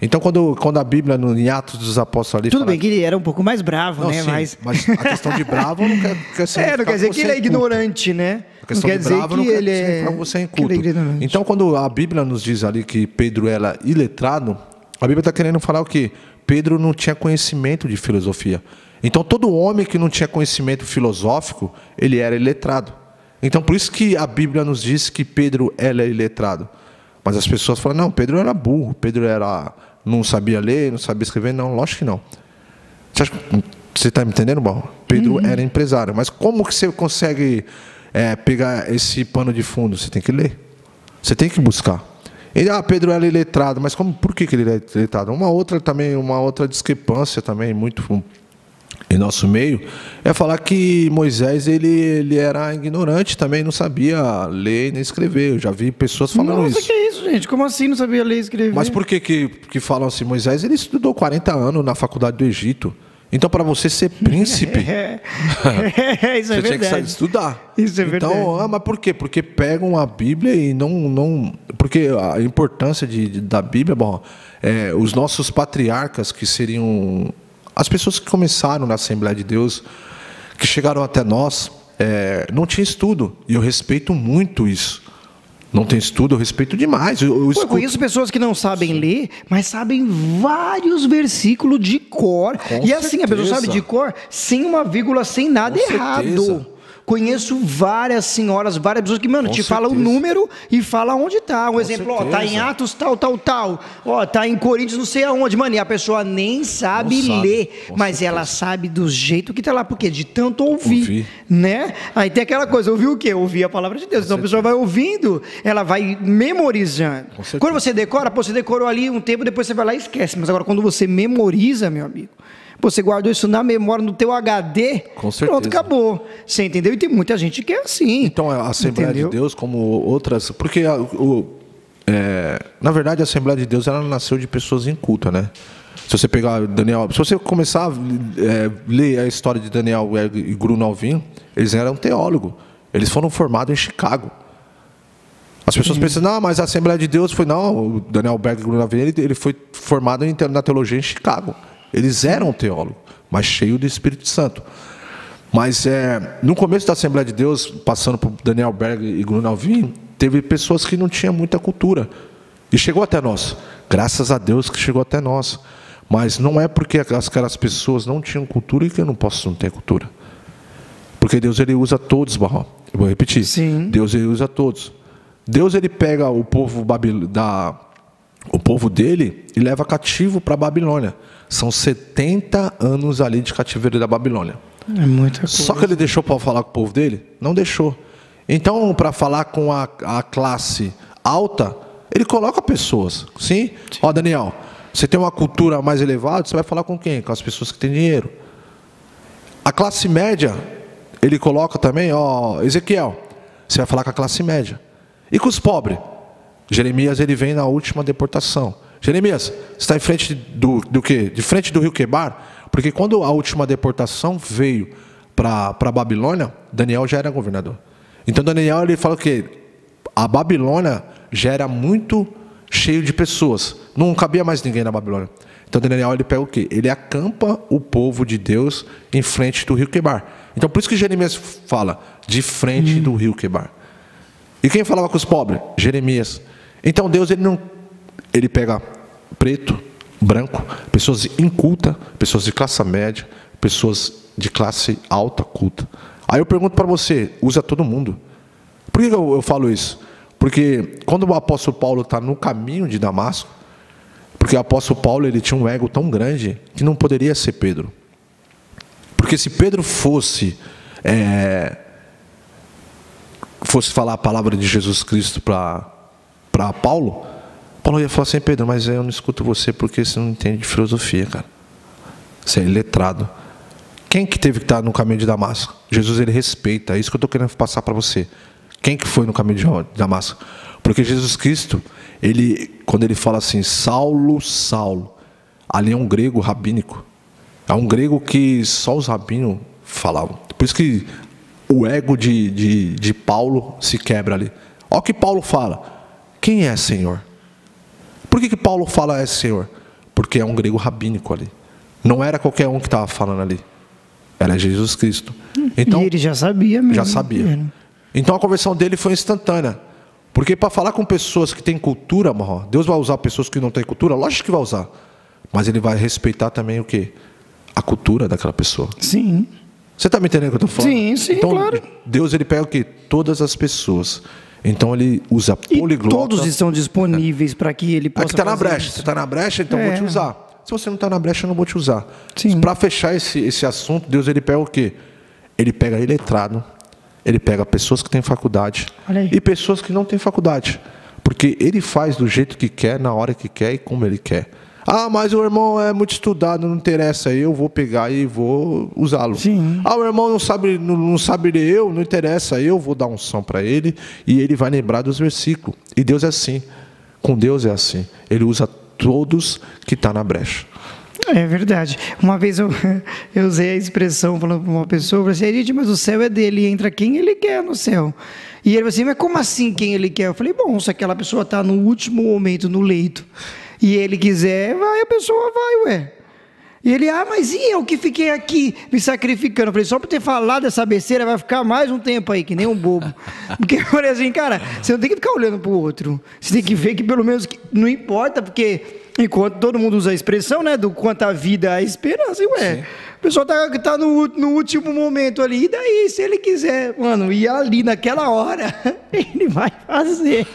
[SPEAKER 2] Então quando a Bíblia, em Atos dos Apóstolos ali...
[SPEAKER 1] Tudo bem que ele era um pouco mais bravo, né?
[SPEAKER 2] Sim, mas a questão de bravo não quer ser...
[SPEAKER 1] não quer dizer que ele é ignorante, né?
[SPEAKER 2] A questão de bravo não quer dizer que você é inculto. Então quando a Bíblia nos diz ali que Pedro era iletrado, a Bíblia está querendo falar o quê? Pedro não tinha conhecimento de filosofia. Então, todo homem que não tinha conhecimento filosófico, ele era iletrado. Então, por isso que a Bíblia nos diz que Pedro era iletrado. Mas as pessoas falam, não, Pedro era burro, Pedro não sabia ler, não sabia escrever. Não, lógico que não. Você está me entendendo, Barro? Pedro era empresário. Mas como que você consegue pegar esse pano de fundo? Você tem que ler. Você tem que buscar. Pedro era iletrado, mas por que ele era iletrado? Uma outra discrepância também muito em nosso meio é falar que Moisés ele era ignorante também, não sabia ler nem escrever. Eu já vi pessoas falando isso.
[SPEAKER 1] Nossa, que isso, gente? Como assim não sabia ler e escrever?
[SPEAKER 2] Mas por que falam assim? Moisés ele estudou 40 anos na faculdade do Egito. Então, para você ser príncipe,
[SPEAKER 1] isso é
[SPEAKER 2] você tinha que estudar.
[SPEAKER 1] Isso é verdade.
[SPEAKER 2] Então, mas por quê? Porque pegam a Bíblia e não... Porque a importância da Bíblia, os nossos patriarcas, que seriam as pessoas que começaram na Assembleia de Deus, que chegaram até nós, não tinha estudo. E eu respeito muito isso. Não tem estudo, eu respeito demais. Eu
[SPEAKER 1] conheço pessoas que não sabem ler, mas sabem vários versículos de cor. E assim, a pessoa sabe de cor, sem uma vírgula, sem nada errado. Conheço várias senhoras, várias pessoas que, mano,
[SPEAKER 2] Com
[SPEAKER 1] te fala o
[SPEAKER 2] certeza.
[SPEAKER 1] número e fala onde tá. Um exemplo, ó, tá em
[SPEAKER 2] certeza.
[SPEAKER 1] Atos tal, tal, tal. Ó, tá em Coríntios não sei aonde, mano. E a pessoa nem sabe
[SPEAKER 2] Não sabe,
[SPEAKER 1] ler,
[SPEAKER 2] com
[SPEAKER 1] mas ela
[SPEAKER 2] certeza.
[SPEAKER 1] sabe do jeito que tá lá. Por quê? De tanto ouvir,
[SPEAKER 2] Ouvir.
[SPEAKER 1] né? Aí tem aquela coisa, ouvir o quê? Ouvir a palavra de Deus. Então a pessoa vai ouvindo, ela vai memorizando.
[SPEAKER 2] Com certeza.
[SPEAKER 1] Quando você decora, pô, você decorou ali um tempo, depois você vai lá e esquece. Mas agora quando você memoriza, meu amigo, você guardou isso na memória, no teu HD,
[SPEAKER 2] Com certeza.
[SPEAKER 1] pronto, acabou. Você entendeu? E tem muita gente que é assim.
[SPEAKER 2] Então, a Assembleia
[SPEAKER 1] entendeu?
[SPEAKER 2] de Deus, como outras... Porque, na verdade, a Assembleia de Deus, ela nasceu de pessoas incultas, né? Se você pegar Daniel... Se você começar a ler a história de Daniel e Grunwald, eles eram teólogos. Eles foram formados em Chicago. As pessoas pensam, não, mas a Assembleia de Deus foi... Não, o Daniel Berg e Grunwald, ele foi formado na teologia em Chicago. Eles eram teólogos, mas cheios do Espírito Santo. Mas no começo da Assembleia de Deus, passando por Daniel Berg e Grunwald, teve pessoas que não tinham muita cultura. E chegou até nós. Graças a Deus que chegou até nós. Mas não é porque aquelas pessoas não tinham cultura que eu não posso não ter cultura. Porque Deus, ele usa todos, Barro. Eu vou repetir.
[SPEAKER 1] Sim.
[SPEAKER 2] Deus, ele usa todos. Deus, ele pega o povo dele e leva cativo para a Babilônia. São 70 anos ali de cativeiro da Babilônia.
[SPEAKER 1] É muita coisa.
[SPEAKER 2] Só que ele deixou para falar com o povo dele? Não deixou. Então, para falar com a classe alta, ele coloca pessoas. Sim? Ó, Daniel, você tem uma cultura mais elevada, você vai falar com quem? Com as pessoas que têm dinheiro. A classe média, ele coloca também, ó, Ezequiel, você vai falar com a classe média. E com os pobres? Jeremias, ele vem na última deportação. Jeremias, você está em frente do quê? De frente do rio Quebar? Porque quando a última deportação veio para a Babilônia, Daniel já era governador. Então Daniel, ele fala que a Babilônia já era muito cheio de pessoas. Não cabia mais ninguém na Babilônia. Então Daniel, ele pega o quê? Ele acampa o povo de Deus em frente do rio Quebar. Então por isso que Jeremias fala de frente do rio Quebar. E quem falava com os pobres? Jeremias. Então Deus, ele pega preto, branco, pessoas incultas, pessoas de classe média, pessoas de classe alta, culta. Aí eu pergunto para você, usa todo mundo. Por que eu falo isso? Porque quando o apóstolo Paulo está no caminho de Damasco, porque o apóstolo Paulo, ele tinha um ego tão grande que não poderia ser Pedro. Porque se Pedro fosse falar a palavra de Jesus Cristo para Paulo ia falar assim: Pedro, mas eu não escuto você porque você não entende de filosofia, cara. Você é iletrado. Quem que teve que estar no caminho de Damasco? Jesus, ele respeita. É isso que eu estou querendo passar para você. Quem que foi no caminho de Damasco? Porque Jesus Cristo, quando ele fala assim, Saulo, Saulo, ali é um grego rabínico. É um grego que só os rabinos falavam. Por isso que o ego de Paulo se quebra ali. Olha o que Paulo fala. Quem é Senhor? Por que Paulo fala é Senhor? Porque é um grego rabínico ali. Não era qualquer um que estava falando ali. Era Jesus Cristo. Então,
[SPEAKER 1] e ele já sabia mesmo.
[SPEAKER 2] Já sabia. Então a conversão dele foi instantânea. Porque para falar com pessoas que têm cultura, Deus vai usar pessoas que não têm cultura? Lógico que vai usar. Mas ele vai respeitar também o quê? A cultura daquela pessoa.
[SPEAKER 1] Sim.
[SPEAKER 2] Você está me entendendo o que eu estou falando?
[SPEAKER 1] Sim,
[SPEAKER 2] então,
[SPEAKER 1] claro.
[SPEAKER 2] Deus, ele pega o quê? Todas as pessoas. Então ele usa poliglota.
[SPEAKER 1] E todos estão disponíveis para que ele possa
[SPEAKER 2] Aqui está na brecha.
[SPEAKER 1] isso.
[SPEAKER 2] Você está na brecha, então eu vou te usar. Se você não está na brecha, eu não vou te usar. Para fechar esse assunto, Deus, ele pega o quê? Ele pega iletrado, ele pega pessoas que têm faculdade e pessoas que não têm faculdade. Porque ele faz do jeito que quer, na hora que quer e como ele quer. Ah, mas o irmão é muito estudado, não interessa, eu vou pegar e vou usá-lo. Ah, o irmão não sabe ler, não interessa, eu vou dar um som para ele e ele vai lembrar dos versículos. E Deus é assim. Com Deus é assim. Ele usa todos que estão na brecha.
[SPEAKER 1] É verdade. Uma vez eu usei a expressão falando para uma pessoa, eu falei assim, gente, mas o céu é dele, entra quem ele quer no céu. E ele falou assim, mas como assim quem ele quer? Eu falei, bom, se aquela pessoa está no último momento no leito e ele quiser, vai, a pessoa vai, ué. E ele, mas e eu que fiquei aqui me sacrificando? Eu falei, só por ter falado essa besteira vai ficar mais um tempo aí, que nem um bobo. Porque eu falei assim, cara, você não tem que ficar olhando para o outro. Você tem que ver que pelo menos não importa, porque Enquanto todo mundo usa a expressão, né, do quanto a vida é a esperança, ué. Sim. O pessoal tá no último momento ali, e daí, se ele quiser, mano, ir ali naquela hora, ele vai fazer.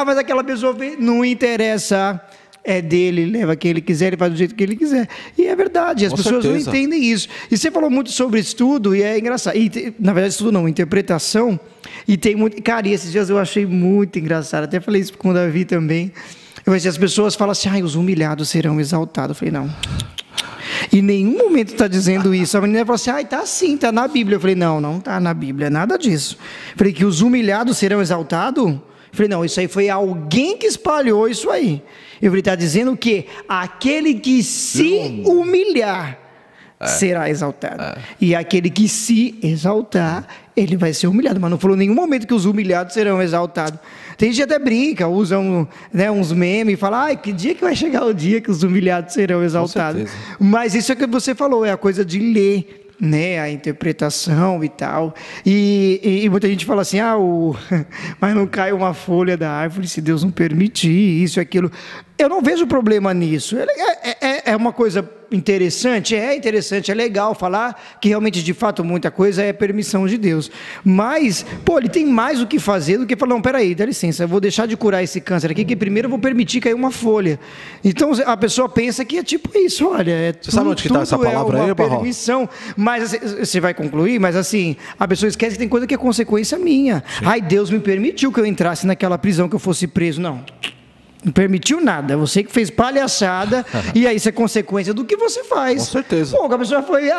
[SPEAKER 1] Mas aquela pessoa não interessa, é dele, ele leva quem ele quiser, ele faz do jeito que ele quiser. E é verdade, as pessoas não entendem isso. E você falou muito sobre estudo, e é engraçado. E, na verdade, estudo não, interpretação, e tem muito... Cara, e esses dias eu achei muito engraçado, até falei isso com o Davi também. As pessoas falam assim, os humilhados serão exaltados. Eu falei, não. Em nenhum momento está dizendo isso. A menina falou assim, está sim, está na Bíblia. Eu falei, não está na Bíblia, nada disso. Eu falei, que os humilhados serão exaltados? Eu falei, não, isso aí foi alguém que espalhou isso aí. Eu falei, está dizendo que aquele que se humilhar será exaltado. E aquele que se exaltar, ele vai ser humilhado. Mas não falou em nenhum momento que os humilhados serão exaltados. Tem gente que até brinca, usa uns memes e fala, que dia que vai chegar o dia que os humilhados serão exaltados. Mas isso é que você falou, é a coisa de ler, né, a interpretação e tal. E muita gente fala assim, mas não cai uma folha da árvore se Deus não permitir, isso e aquilo. Eu não vejo problema nisso. É uma coisa interessante, é legal falar que realmente, de fato, muita coisa é permissão de Deus. Mas, ele tem mais o que fazer do que falar, não, peraí, dá licença, eu vou deixar de curar esse câncer aqui, que primeiro eu vou permitir cair uma folha. Então, a pessoa pensa que é tipo isso, olha,
[SPEAKER 2] você sabe onde que está essa palavra aí, Barral?
[SPEAKER 1] Permissão. Mas, você vai concluir, mas assim, a pessoa esquece que tem coisa que é consequência minha. Sim. Deus me permitiu que eu entrasse naquela prisão, que eu fosse preso. Não permitiu nada, você que fez palhaçada, e aí isso é consequência do que você faz.
[SPEAKER 2] Com certeza.
[SPEAKER 1] A pessoa foi,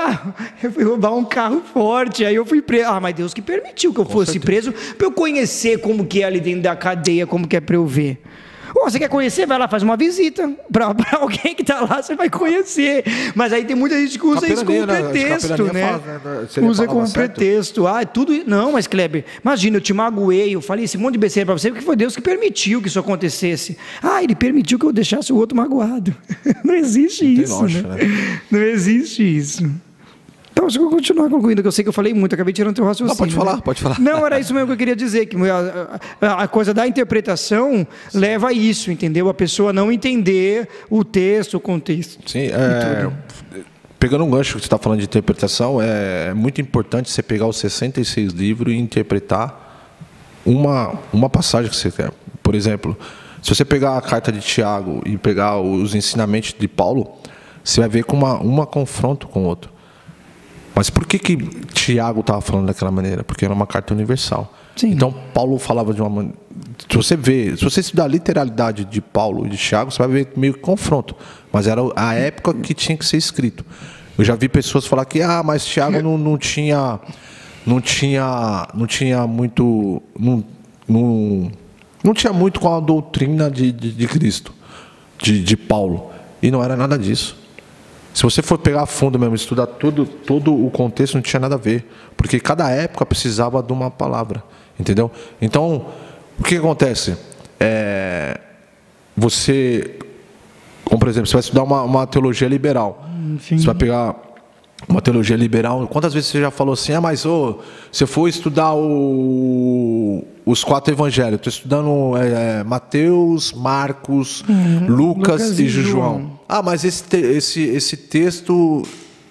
[SPEAKER 1] eu fui roubar um carro forte, aí eu fui preso. Mas Deus que permitiu que eu fosse preso, para eu conhecer como que é ali dentro da cadeia, como que é para eu ver. Você quer conhecer? Vai lá, faz uma visita. Para alguém que está lá, você vai conhecer. Mas aí tem muita gente que usa isso como pretexto, né? Usa como pretexto. Tudo. Não, mas Kleber, imagina, eu te magoei, eu falei esse monte de besteira para você, porque foi Deus que permitiu que isso acontecesse. Ele permitiu que eu deixasse o outro magoado. Não existe isso, né? Não existe isso. Então, se eu continuar concluindo, que eu sei que eu falei muito, acabei tirando teu raciocínio.
[SPEAKER 2] Não, pode falar.
[SPEAKER 1] Não, era isso mesmo que eu queria dizer, que a coisa da interpretação leva a isso, entendeu? A pessoa não entender o texto, o contexto.
[SPEAKER 2] Sim, pegando um gancho que você está falando de interpretação, é muito importante você pegar os 66 livros e interpretar uma passagem que você quer. Por exemplo, se você pegar a carta de Tiago e pegar os ensinamentos de Paulo, você vai ver com uma confronto com o outro. Mas por que Tiago estava falando daquela maneira? Porque era uma carta universal. Sim. Então, Paulo falava de uma maneira... Se você estudar a literalidade de Paulo e de Tiago, você vai ver meio que confronto. Mas era a época que tinha que ser escrito. Eu já vi pessoas falar que, mas Tiago não tinha muito... Não tinha muito com a doutrina de Cristo, de Paulo. E não era nada disso. Se você for pegar a fundo mesmo, estudar todo o contexto, não tinha nada a ver. Porque cada época precisava de uma palavra. Entendeu? Então, o que acontece? Como por exemplo, você vai estudar uma teologia liberal. Sim. Você vai pegar uma teologia liberal. Quantas vezes você já falou assim, mas se eu for estudar os 4 evangelhos, estou estudando Mateus, Marcos, Lucas e João. Mas esse texto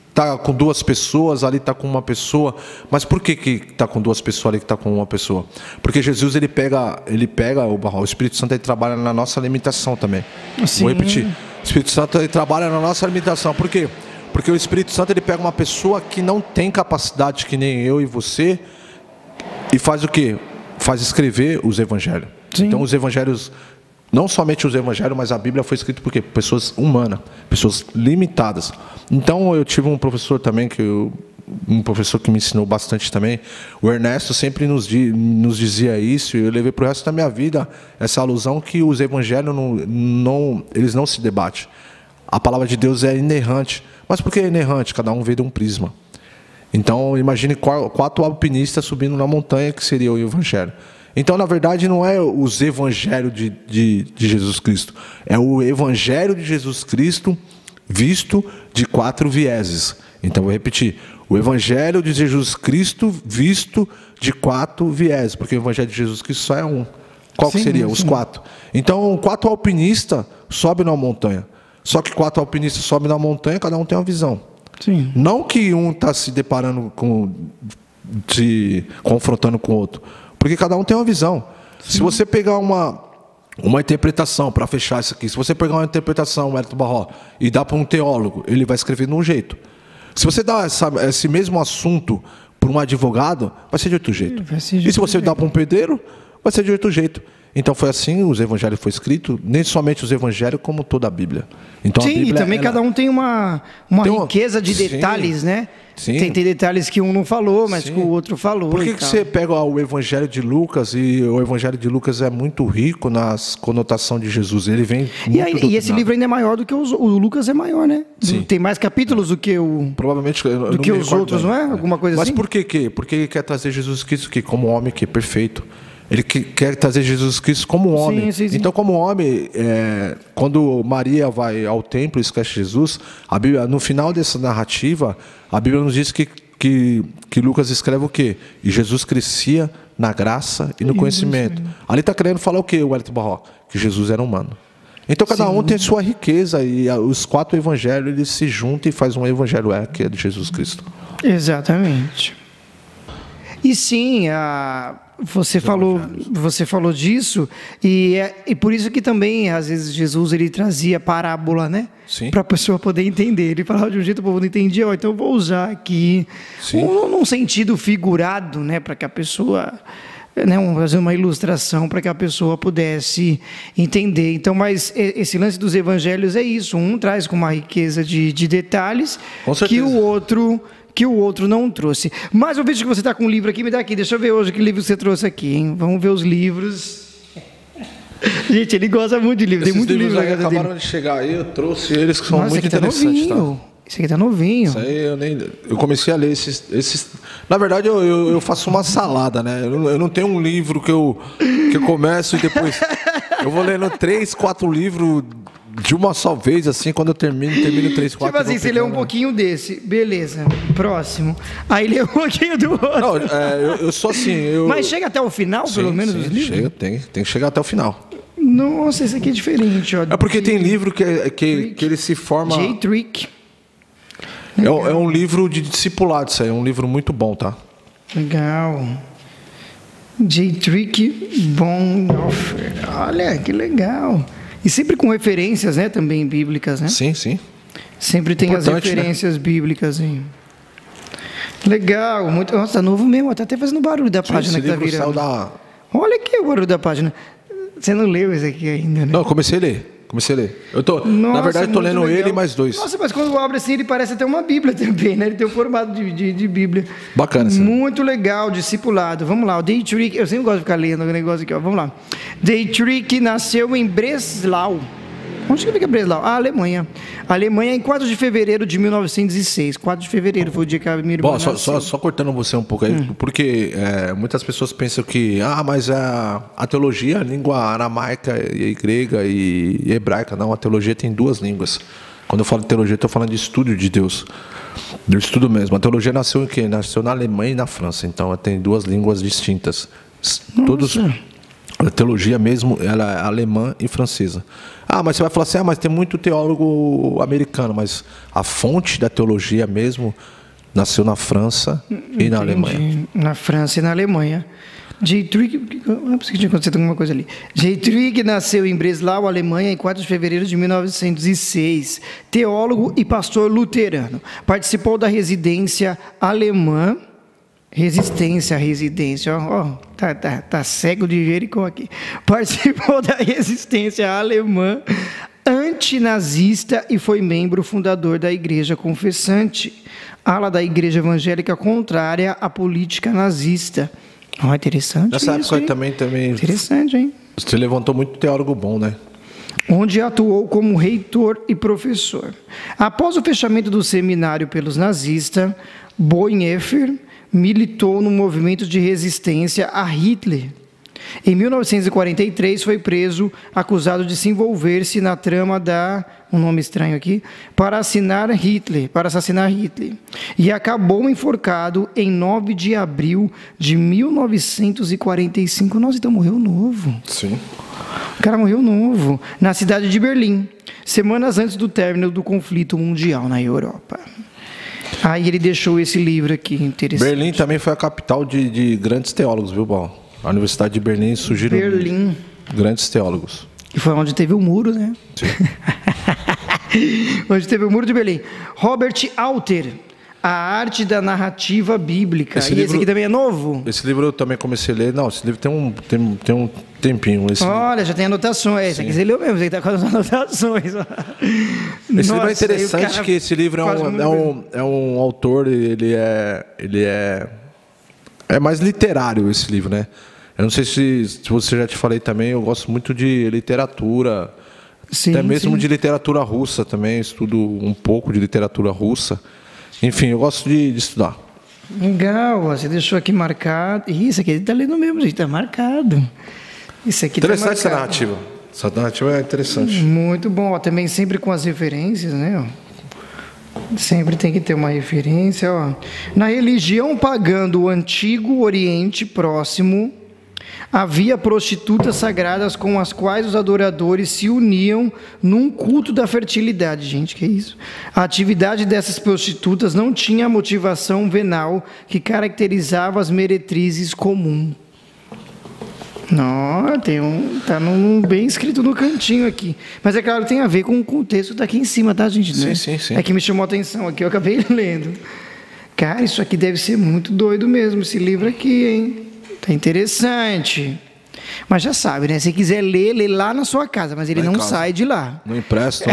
[SPEAKER 2] está com 2 pessoas, ali está com uma pessoa. Mas por que está com 2 pessoas, ali que está com uma pessoa? Porque Jesus ele pega o Espírito Santo, ele trabalha na nossa limitação também. Sim. Vou repetir. O Espírito Santo ele trabalha na nossa limitação. Por quê? Porque o Espírito Santo ele pega uma pessoa que não tem capacidade que nem eu e você e faz o quê? Faz escrever os evangelhos. Sim. Então os evangelhos, não somente os evangelhos, mas a Bíblia foi escrita por quê? Por pessoas humanas, pessoas limitadas. Então eu tive um professor também, um professor que me ensinou bastante também, o Ernesto sempre nos dizia isso, e eu levei para o resto da minha vida essa alusão que os evangelhos eles não se debatem. A palavra de Deus é inerrante. Mas por que é inerrante? Cada um veio de um prisma. Então, imagine 4 alpinistas subindo na montanha, que seria o Evangelho. Então, na verdade, não é os Evangelhos de Jesus Cristo. É o Evangelho de Jesus Cristo visto de 4 vieses. Então, vou repetir. O Evangelho de Jesus Cristo visto de 4 vieses. Porque o Evangelho de Jesus Cristo só é um. Qual que
[SPEAKER 1] Sim,
[SPEAKER 2] seria? Os
[SPEAKER 1] sim.
[SPEAKER 2] 4. Então, 4 alpinistas sobem na montanha. Só que 4 alpinistas sobem na montanha, cada um tem uma visão.
[SPEAKER 1] Sim.
[SPEAKER 2] Não que um está se deparando se confrontando com o outro. Porque cada um tem uma visão. Sim. Se você pegar uma interpretação, para fechar isso aqui, se você pegar uma interpretação, Wellington Baró, e dá para um teólogo, ele vai escrever de um jeito. Se você dá esse mesmo assunto para um advogado, vai ser de outro jeito. E se você dá para um pedreiro, vai ser de outro jeito. Então foi assim, os evangelhos foi escrito, nem somente os evangelhos, como toda a Bíblia. Então,
[SPEAKER 1] sim,
[SPEAKER 2] a Bíblia,
[SPEAKER 1] e também cada um tem uma riqueza de detalhes, sim, né?
[SPEAKER 2] Sim.
[SPEAKER 1] Tem detalhes que um não falou, mas
[SPEAKER 2] sim,
[SPEAKER 1] que o outro falou.
[SPEAKER 2] Por que você pega o Evangelho de Lucas, e o Evangelho de Lucas é muito rico nas conotações de Jesus? Ele vem muito
[SPEAKER 1] e esse livro ainda é maior do que o Lucas é maior, né?
[SPEAKER 2] Sim.
[SPEAKER 1] Tem mais capítulos do que
[SPEAKER 2] provavelmente
[SPEAKER 1] do que os outros, não é? Alguma coisa
[SPEAKER 2] mas
[SPEAKER 1] assim?
[SPEAKER 2] Mas por quê? Porque ele quer trazer Jesus Cristo que como homem que é perfeito. Ele quer trazer Jesus Cristo como homem.
[SPEAKER 1] Sim.
[SPEAKER 2] Então, como homem, quando Maria vai ao templo e esquece Jesus, a Bíblia, no final dessa narrativa, a Bíblia nos diz que Lucas escreve o quê? E Jesus crescia na graça e no conhecimento. Ali está querendo falar o quê, Wellington Baró? Que Jesus era humano. Então, cada um tem sua riqueza, e os 4 evangelhos eles se juntam e fazem um evangelho que é de Jesus Cristo.
[SPEAKER 1] Exatamente. E sim, você falou disso, e por isso que também, às vezes, Jesus ele trazia parábola, né? Para a pessoa poder entender. Ele falava de um jeito que o povo não entendia, então eu vou usar aqui, num sentido figurado, né? Para que a pessoa, né, fazer uma ilustração para que a pessoa pudesse entender. Então, mas esse lance dos evangelhos é isso, um traz com uma riqueza de detalhes que o outro não trouxe. Mas eu vejo que você está com um livro aqui, me dá aqui, deixa eu ver hoje que livro você trouxe aqui, hein? Vamos ver os livros. Gente, ele gosta muito de livro, tem muito livro na casa dele.
[SPEAKER 2] Acabaram de chegar aí, eu trouxe eles que são muito interessantes.
[SPEAKER 1] Esse aqui tá novinho.
[SPEAKER 2] Isso aí eu comecei a ler esses. Na verdade, eu faço uma salada, né? Eu não tenho um livro que eu começo e depois eu vou lendo 3, 4 livros de uma só vez, assim, quando eu termino 3, 4.
[SPEAKER 1] Tipo assim, você lê um pouquinho desse, beleza, próximo. Aí lê um pouquinho do outro.
[SPEAKER 2] Não, eu sou assim.
[SPEAKER 1] Mas chega até o final, pelo menos, os livros?
[SPEAKER 2] Chega, tem que chegar até o final.
[SPEAKER 1] Nossa, esse aqui é diferente, ó.
[SPEAKER 2] É porque tem livro que ele se forma.
[SPEAKER 1] J-Trick.
[SPEAKER 2] É um livro de discipulado, isso aí, é um livro muito bom, tá?
[SPEAKER 1] Legal. J-Trick Bonhoeffer. Olha, que legal. E sempre com referências, né, também bíblicas, né?
[SPEAKER 2] Sim.
[SPEAKER 1] Sempre tem as referências, né, bíblicas. Hein? Legal, muito. Nossa, tá novo mesmo, tá até fazendo barulho da página que tá virando. Olha aqui o barulho da página. Você não leu esse aqui ainda, né?
[SPEAKER 2] Não, eu comecei a ler. Na verdade, eu tô lendo ele e mais 2.
[SPEAKER 1] Nossa, mas quando abre assim, ele parece até uma Bíblia também, né? Ele tem um formato de Bíblia.
[SPEAKER 2] Bacana, sim.
[SPEAKER 1] Muito legal, discipulado. Vamos lá, o Dietrich, eu sempre gosto de ficar lendo o negócio aqui, ó. Vamos lá. Dietrich nasceu em Breslau. Onde que fica Breslau? Alemanha. Alemanha em 4 de fevereiro de 1906. 4 de fevereiro foi o dia que a minha irmã nasceu.
[SPEAKER 2] Só cortando você um pouco aí, porque muitas pessoas pensam que mas a teologia, a língua aramaica e grega e hebraica. Não, a teologia tem 2 línguas. Quando eu falo de teologia, eu estou falando de estudo de Deus. Do estudo mesmo. A teologia nasceu em quê? Nasceu na Alemanha e na França. Então, tem 2 línguas distintas. A teologia mesmo, ela é alemã e francesa. Mas você vai falar assim, mas tem muito teólogo americano, mas a fonte da teologia mesmo nasceu na França e na Alemanha.
[SPEAKER 1] Na França e na Alemanha. Dietrich, não pensei que tinha acontecido alguma coisa ali. Dietrich nasceu em Breslau, Alemanha, em 4 de fevereiro de 1906. Teólogo e pastor luterano. Participou da residência alemã. Residência, ó, tá cego de Jericó aqui. Participou da resistência alemã antinazista e foi membro fundador da Igreja Confessante, ala da Igreja Evangélica contrária à política nazista. Interessante.
[SPEAKER 2] Nessa época também.
[SPEAKER 1] Interessante, hein?
[SPEAKER 2] Você levantou muito teólogo bom, né?
[SPEAKER 1] Onde atuou como reitor e professor. Após o fechamento do seminário pelos nazistas, Bonhoeffer militou no movimento de resistência a Hitler Em 1943 foi preso, acusado de se envolver-se na trama um nome estranho aqui, para assassinar Hitler. E acabou enforcado em 9 de abril de 1945. Nossa, então morreu novo.
[SPEAKER 2] Sim.
[SPEAKER 1] O cara morreu novo, na cidade de Berlim, semanas antes do término do conflito mundial na Europa. Aí ele deixou esse livro aqui, interessante.
[SPEAKER 2] Berlim também foi a capital de grandes teólogos, viu, Paulo? A Universidade de Berlim surgiram grandes teólogos.
[SPEAKER 1] E foi onde teve o muro, né?
[SPEAKER 2] Sim.
[SPEAKER 1] Onde teve o muro de Berlim. Robert Alter, A Arte da Narrativa Bíblica. Esse aqui também é novo?
[SPEAKER 2] Esse livro eu também comecei a ler. Não, esse livro tem um tempinho.
[SPEAKER 1] Olha, já tem anotações. Esse aqui você leu mesmo, você está com as anotações.
[SPEAKER 2] Esse livro é interessante, que esse livro é um autor, ele é mais literário, esse livro, né? Eu não sei se você já te falei também, eu gosto muito de literatura, até mesmo de literatura russa também, estudo um pouco de literatura russa. Enfim, eu gosto de estudar.
[SPEAKER 1] Legal, você deixou aqui marcado. Isso aqui ele está lendo mesmo, gente, está marcado. Isso aqui
[SPEAKER 2] interessante essa narrativa. Essa narrativa é interessante.
[SPEAKER 1] Muito bom, ó, também sempre com as referências, né? Sempre tem que ter uma referência. Ó. Na religião pagã do Antigo Oriente Próximo, havia prostitutas sagradas com as quais os adoradores se uniam num culto da fertilidade. Gente, que isso? A atividade dessas prostitutas não tinha a motivação venal que caracterizava as meretrizes comuns. Não, tá bem escrito no cantinho aqui. Mas é claro, tem a ver com o contexto daqui em cima, tá, gente? Né?
[SPEAKER 2] Sim.
[SPEAKER 1] É que me chamou a atenção aqui, eu acabei lendo. Cara, isso aqui deve ser muito doido mesmo, esse livro aqui, hein? Tá interessante. Mas já sabe, né? Se quiser ler, lê lá na sua casa, mas ele não sai de lá.
[SPEAKER 2] Não empresta.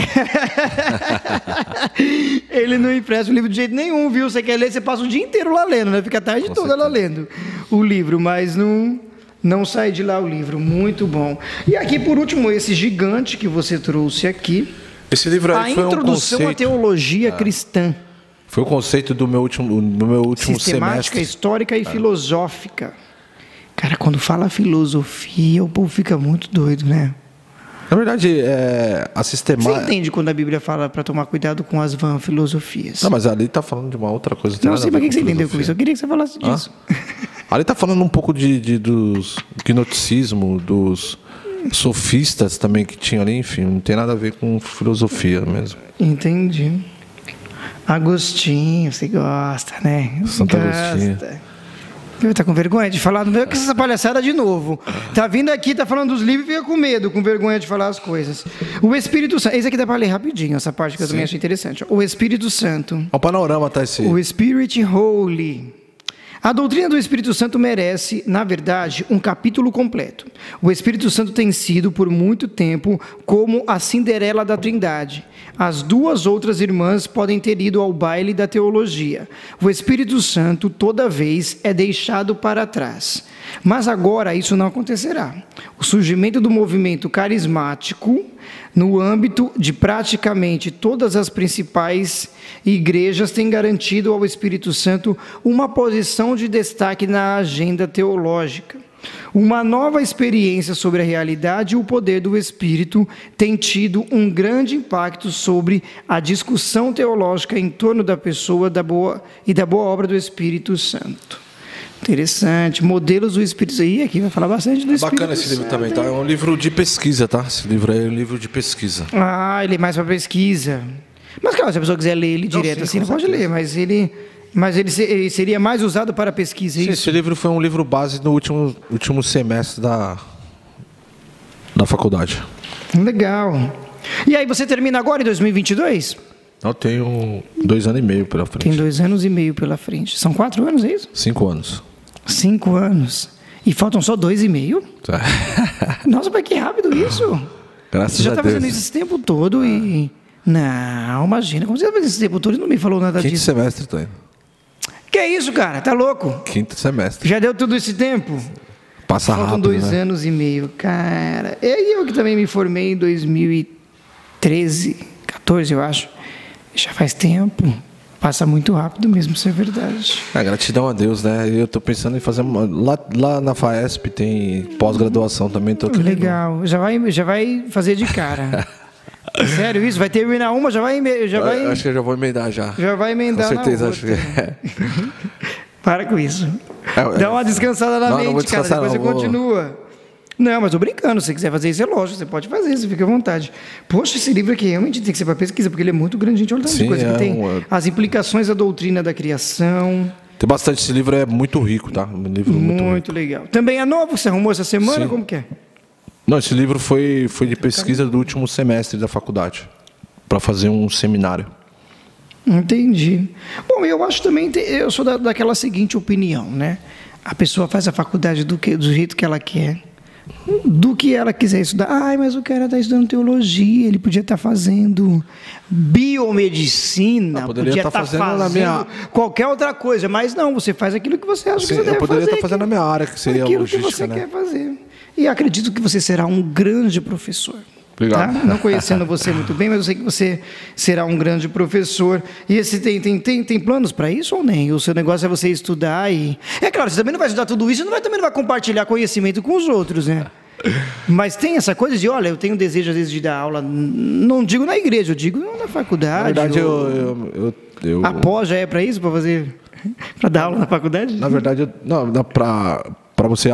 [SPEAKER 1] Ele não empresta o livro de jeito nenhum, viu? Você quer ler, você passa o dia inteiro lá lendo, né? Fica a tarde toda lá lendo o livro, mas não sai de lá o livro. Muito bom. E aqui, por último, esse gigante que você trouxe aqui.
[SPEAKER 2] Esse livro aí foi
[SPEAKER 1] Introdução à Teologia Cristã.
[SPEAKER 2] Foi o conceito do meu último
[SPEAKER 1] Sistemática,
[SPEAKER 2] semestre.
[SPEAKER 1] histórica e filosófica. Cara, quando fala filosofia, o povo fica muito doido, né?
[SPEAKER 2] Na verdade, a sistemática...
[SPEAKER 1] Você entende quando a Bíblia fala para tomar cuidado com as vãs filosofias?
[SPEAKER 2] Não, mas ali está falando de uma outra coisa.
[SPEAKER 1] Não sei para que você entendeu com isso. Eu queria que você falasse disso.
[SPEAKER 2] Ali está falando um pouco dos gnosticismo, dos sofistas também que tinha ali. Enfim, não tem nada a ver com filosofia mesmo.
[SPEAKER 1] Entendi. Agostinho, você gosta, né?
[SPEAKER 2] Santo Agostinho.
[SPEAKER 1] Tá com vergonha de falar? Não veio com essa palhaçada de novo. Tá vindo aqui, tá falando dos livros e fica com medo, com vergonha de falar as coisas. O Espírito Santo. Esse aqui dá para ler rapidinho, essa parte que eu também achei interessante. O Espírito Santo.
[SPEAKER 2] O panorama tá esse.
[SPEAKER 1] O Spirit Holy. A doutrina do Espírito Santo merece, na verdade, um capítulo completo. O Espírito Santo tem sido, por muito tempo, como a Cinderela da Trindade. As duas outras irmãs podem ter ido ao baile da teologia. O Espírito Santo, toda vez, é deixado para trás. Mas agora isso não acontecerá. O surgimento do movimento carismático, no âmbito de praticamente todas as principais igrejas, tem garantido ao Espírito Santo uma posição de destaque na agenda teológica. Uma nova experiência sobre a realidade e o poder do Espírito tem tido um grande impacto sobre a discussão teológica em torno da pessoa da boa obra do Espírito Santo. Interessante. Modelos do Espírito Santo. E aqui vai falar bastante do Espírito Santo.
[SPEAKER 2] Bacana esse livro também, tá? É um livro de pesquisa, tá? Esse livro aí é um livro de pesquisa.
[SPEAKER 1] Ah, ele é mais para pesquisa. Mas, claro, se a pessoa quiser ler ele direto assim, não pode ler, mas ele seria mais usado para pesquisa,
[SPEAKER 2] Sim, esse livro foi um livro base no último semestre da faculdade.
[SPEAKER 1] Legal. E aí, você termina agora em 2022?
[SPEAKER 2] Eu tenho 2 anos e meio pela frente.
[SPEAKER 1] Tem 2 anos e meio pela frente. São 4 anos, é isso?
[SPEAKER 2] 5 anos.
[SPEAKER 1] 5 anos. E faltam só 2,5? Nossa, mas que rápido isso.
[SPEAKER 2] Graças a Deus.
[SPEAKER 1] Você já está fazendo isso esse tempo todo e... Não, imagina. Como você está fazendo esse tempo todo e não me falou nada disso?
[SPEAKER 2] 5º semestre, tô indo.
[SPEAKER 1] Que é isso, cara? Tá louco?
[SPEAKER 2] 5º semestre.
[SPEAKER 1] Já deu tudo esse tempo?
[SPEAKER 2] Passa rápido,
[SPEAKER 1] faltam 2 anos e meio. Cara, eu que também me formei em 2013, 14, eu acho. Já faz tempo. Passa muito rápido mesmo, isso é verdade.
[SPEAKER 2] Gratidão a Deus, né? Eu tô pensando em fazer lá na FAESP tem pós-graduação também.
[SPEAKER 1] Legal, já vai fazer de cara. Sério isso? Vai terminar uma, já vai...
[SPEAKER 2] Acho que eu já vou emendar já.
[SPEAKER 1] Já vai emendar.
[SPEAKER 2] Com certeza,
[SPEAKER 1] na outra. Acho que Para com isso. Dá uma descansada na mente,
[SPEAKER 2] não vou descansar,
[SPEAKER 1] cara. Depois você continua. Não, mas tô brincando. Se você quiser fazer isso, é lógico. Você pode fazer, você fica à vontade. Poxa, esse livro aqui realmente tem que ser para pesquisa, porque ele é muito grande. Gente, olha tanta coisa que tem. As implicações da doutrina da criação.
[SPEAKER 2] Tem bastante. Esse livro é muito rico, tá? Um livro muito
[SPEAKER 1] legal. Também é novo? Você arrumou essa semana?
[SPEAKER 2] Sim.
[SPEAKER 1] Como que é?
[SPEAKER 2] Não, esse livro foi de pesquisa do último semestre da faculdade, para fazer um seminário.
[SPEAKER 1] Entendi. Bom, eu acho também, eu sou daquela seguinte opinião, né? A pessoa faz a faculdade do jeito que ela quer, do que ela quiser estudar. Ai, mas o cara está estudando teologia, ele podia estar fazendo biomedicina, podia estar fazendo qualquer outra coisa, mas não, você faz aquilo que você acha que você deve fazer.
[SPEAKER 2] Eu poderia estar fazendo a minha área, que seria a logística,
[SPEAKER 1] aquilo que você quer fazer. E acredito que você será um grande professor.
[SPEAKER 2] Obrigado.
[SPEAKER 1] Tá? Não conhecendo você muito bem, mas eu sei que você será um grande professor. E esse tem planos para isso ou nem? O seu negócio é você estudar e... É claro, você também não vai estudar tudo isso, também não vai compartilhar conhecimento com os outros, né? Mas tem essa coisa de, olha, eu tenho desejo às vezes de dar aula, não digo na igreja, eu digo na faculdade.
[SPEAKER 2] Na verdade, eu...
[SPEAKER 1] Após já é para isso, para fazer... Para dar aula na faculdade?
[SPEAKER 2] Na verdade, para você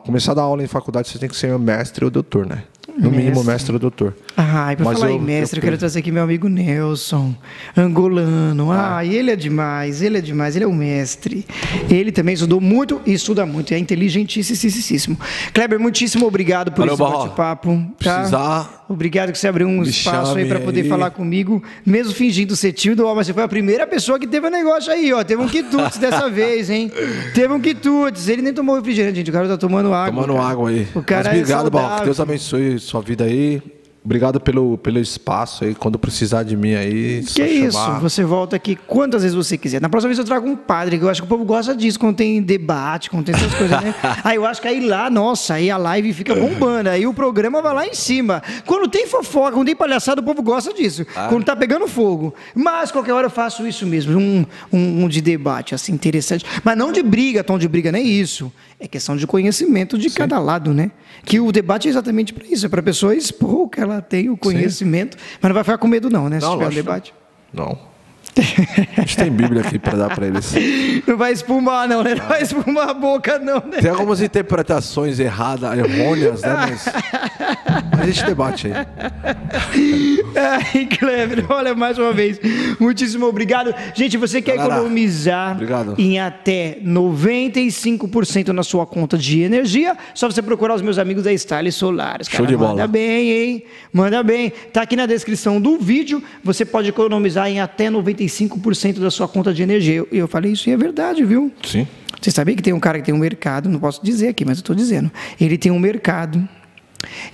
[SPEAKER 2] começar a dar aula em faculdade, você tem que ser mestre ou doutor, né? No mínimo, mestre ou doutor.
[SPEAKER 1] Ah, e para falar em mestre, eu quero trazer aqui meu amigo Nelson, angolano. E ele é demais, ele é o mestre. Ele também estudou muito e estuda muito, é inteligentíssimo. Kleber, muitíssimo obrigado por esse bate-papo. Tá? Obrigado que você abriu um espaço aí para poder falar comigo, mesmo fingindo ser tímido. Mas você foi a primeira pessoa que teve um negócio aí, ó. Teve um quitutes dessa vez, hein? Teve um quitutes. Ele nem tomou refrigerante, gente. O cara tá tomando água.
[SPEAKER 2] Tomando água aí.
[SPEAKER 1] O cara
[SPEAKER 2] obrigado, Barro. Que Deus abençoe sua vida aí. Obrigado pelo espaço aí. Quando precisar de mim aí,
[SPEAKER 1] que é isso, você volta aqui quantas vezes você quiser. Na próxima vez eu trago um padre, que eu acho que o povo gosta disso, quando tem debate, quando tem essas coisas, né? Aí eu acho que aí lá, nossa, aí a live fica bombando, aí o programa vai lá em cima. Quando tem fofoca, quando tem palhaçada, o povo gosta disso. Quando tá pegando fogo. Mas qualquer hora eu faço isso mesmo, um de debate, assim, interessante. Mas não de briga, tom de briga, nem isso. É questão de conhecimento de cada lado, né? Que o debate é exatamente para isso, é para a pessoa expor o que ela tem, o conhecimento, mas não vai ficar com medo não, né? Se tiver um debate.
[SPEAKER 2] Não. A gente tem Bíblia aqui para dar para eles.
[SPEAKER 1] Não vai espumar não, né? Não vai espumar a boca não, né?
[SPEAKER 2] Tem algumas interpretações errôneas, né? Mas a gente debate aí.
[SPEAKER 1] Ai, Kleber, olha, mais uma vez, muitíssimo obrigado. Gente, você quer economizar em até 95% na sua conta de energia, só você procurar os meus amigos da Style Solares.
[SPEAKER 2] Show de bola.
[SPEAKER 1] Manda bem, hein? Manda bem. Tá aqui na descrição do vídeo, você pode economizar em até 95% da sua conta de energia. Eu falei isso e é verdade, viu?
[SPEAKER 2] Sim.
[SPEAKER 1] Você sabia que tem um cara que tem um mercado, não posso dizer aqui, mas eu estou dizendo. Ele tem um mercado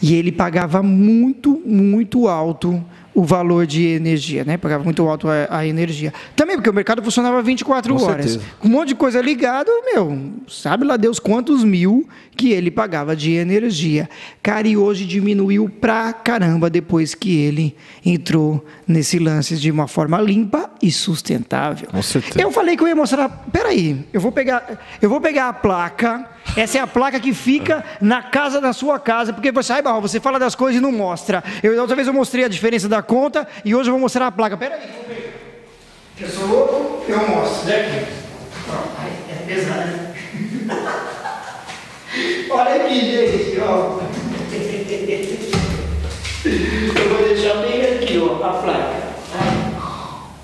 [SPEAKER 1] e ele pagava muito alto o valor de energia, né? Pagava muito alto a energia. Também porque o mercado funcionava 24 horas. Com um monte de coisa ligada, sabe lá Deus quantos mil que ele pagava de energia. Cara, e hoje diminuiu pra caramba depois que ele entrou nesse lance de uma forma limpa e sustentável.
[SPEAKER 2] Com certeza.
[SPEAKER 1] Eu falei que eu ia mostrar, peraí, eu vou pegar a placa, essa é a placa que fica na casa da sua casa, porque você, Barro, você fala das coisas e não mostra. Outra vez eu mostrei a diferença da conta e hoje eu vou mostrar a placa. Peraí, eu sou louco, eu mostro. Daqui. É pesado. Olha aqui, gente, ó. Eu vou deixar bem aqui, ó, a placa.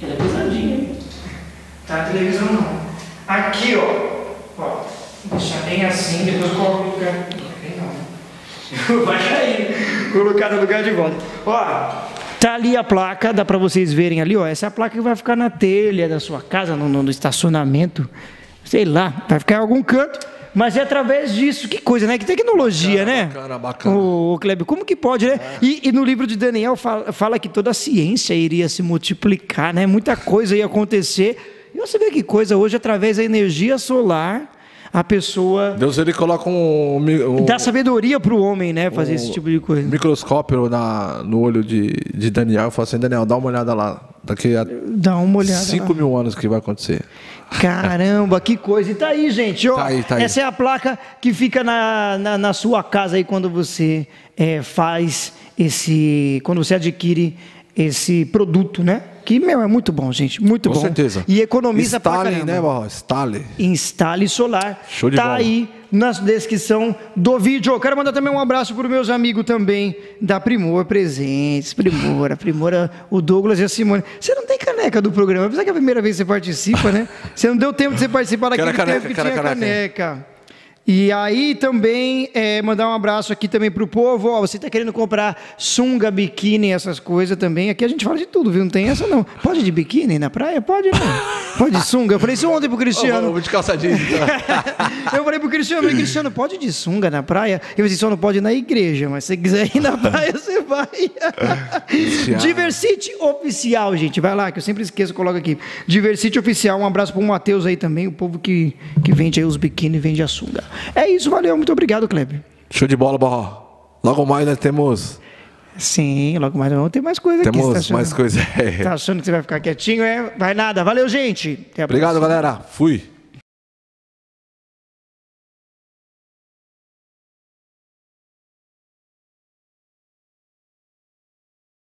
[SPEAKER 1] Ela é pesadinha, hein? Tá na televisão não. Aqui, ó. Vou deixar bem assim, depois coloco no lugar. Não. Vai cair. Colocar no lugar de volta. Ó. Tá ali a placa, dá para vocês verem ali, ó. Essa é a placa que vai ficar na telha da sua casa, no estacionamento. Sei lá, vai ficar em algum canto. Mas é através disso, que coisa, né? Que tecnologia,
[SPEAKER 2] bacana.
[SPEAKER 1] Ô, Kleber, como que pode, né? E no livro de Daniel fala que toda a ciência iria se multiplicar, né? Muita coisa ia acontecer. E você vê que coisa, hoje, através da energia solar, a pessoa...
[SPEAKER 2] Deus, ele coloca
[SPEAKER 1] dá sabedoria para o homem, né? Fazer esse tipo de coisa.
[SPEAKER 2] Microscópio no olho de Daniel. Eu falo assim, Daniel, dá uma olhada lá. Daqui a
[SPEAKER 1] Dá uma olhada
[SPEAKER 2] 5 mil anos que vai acontecer.
[SPEAKER 1] Caramba, que coisa. E tá aí, gente. Ó,
[SPEAKER 2] Tá aí.
[SPEAKER 1] essa é a placa que fica na sua casa aí quando você faz quando você adquire esse produto, né? Que, meu, é muito bom, gente. Muito bom.
[SPEAKER 2] Com certeza.
[SPEAKER 1] E economiza pra
[SPEAKER 2] Instale,
[SPEAKER 1] caramba.
[SPEAKER 2] né, Barro? Instale.
[SPEAKER 1] Instale Solar.
[SPEAKER 2] Show de
[SPEAKER 1] tá
[SPEAKER 2] bola.
[SPEAKER 1] aí na descrição do vídeo. Eu quero mandar também um abraço para os meus amigos também da Primor Presentes. Primor, o Douglas e a Simone. Você não tem caneca do programa, apesar que é a primeira vez que você participa, né? Você não deu tempo de você participar daquele tempo que tinha caneca. E aí também mandar um abraço aqui também pro povo. Ó, você está querendo comprar sunga, biquíni, essas coisas também. Aqui a gente fala de tudo, viu? Não tem essa não. Pode de biquíni na praia? Pode não. Pode de sunga. Eu falei isso ontem pro Cristiano.
[SPEAKER 2] Vou de calça jeans.
[SPEAKER 1] Eu falei pro Cristiano, pode de sunga na praia? Eu disse, só não pode ir na igreja, mas se você quiser ir na praia, você vai. Diversity Oficial, gente. Vai lá, que eu sempre esqueço, coloco aqui. Diversity Oficial. Um abraço pro Matheus aí também, o povo que vende aí os biquíni, vende a sunga. É isso, valeu, muito obrigado, Kleber.
[SPEAKER 2] Show de bola, Barro. Logo mais nós temos...
[SPEAKER 1] Sim, logo mais vamos ter mais coisa aqui.
[SPEAKER 2] Temos mais coisa.
[SPEAKER 1] Tá achando que você vai ficar quietinho? Vai nada. Valeu, gente. Até a
[SPEAKER 2] Obrigado,
[SPEAKER 1] próxima.
[SPEAKER 2] galera. Fui.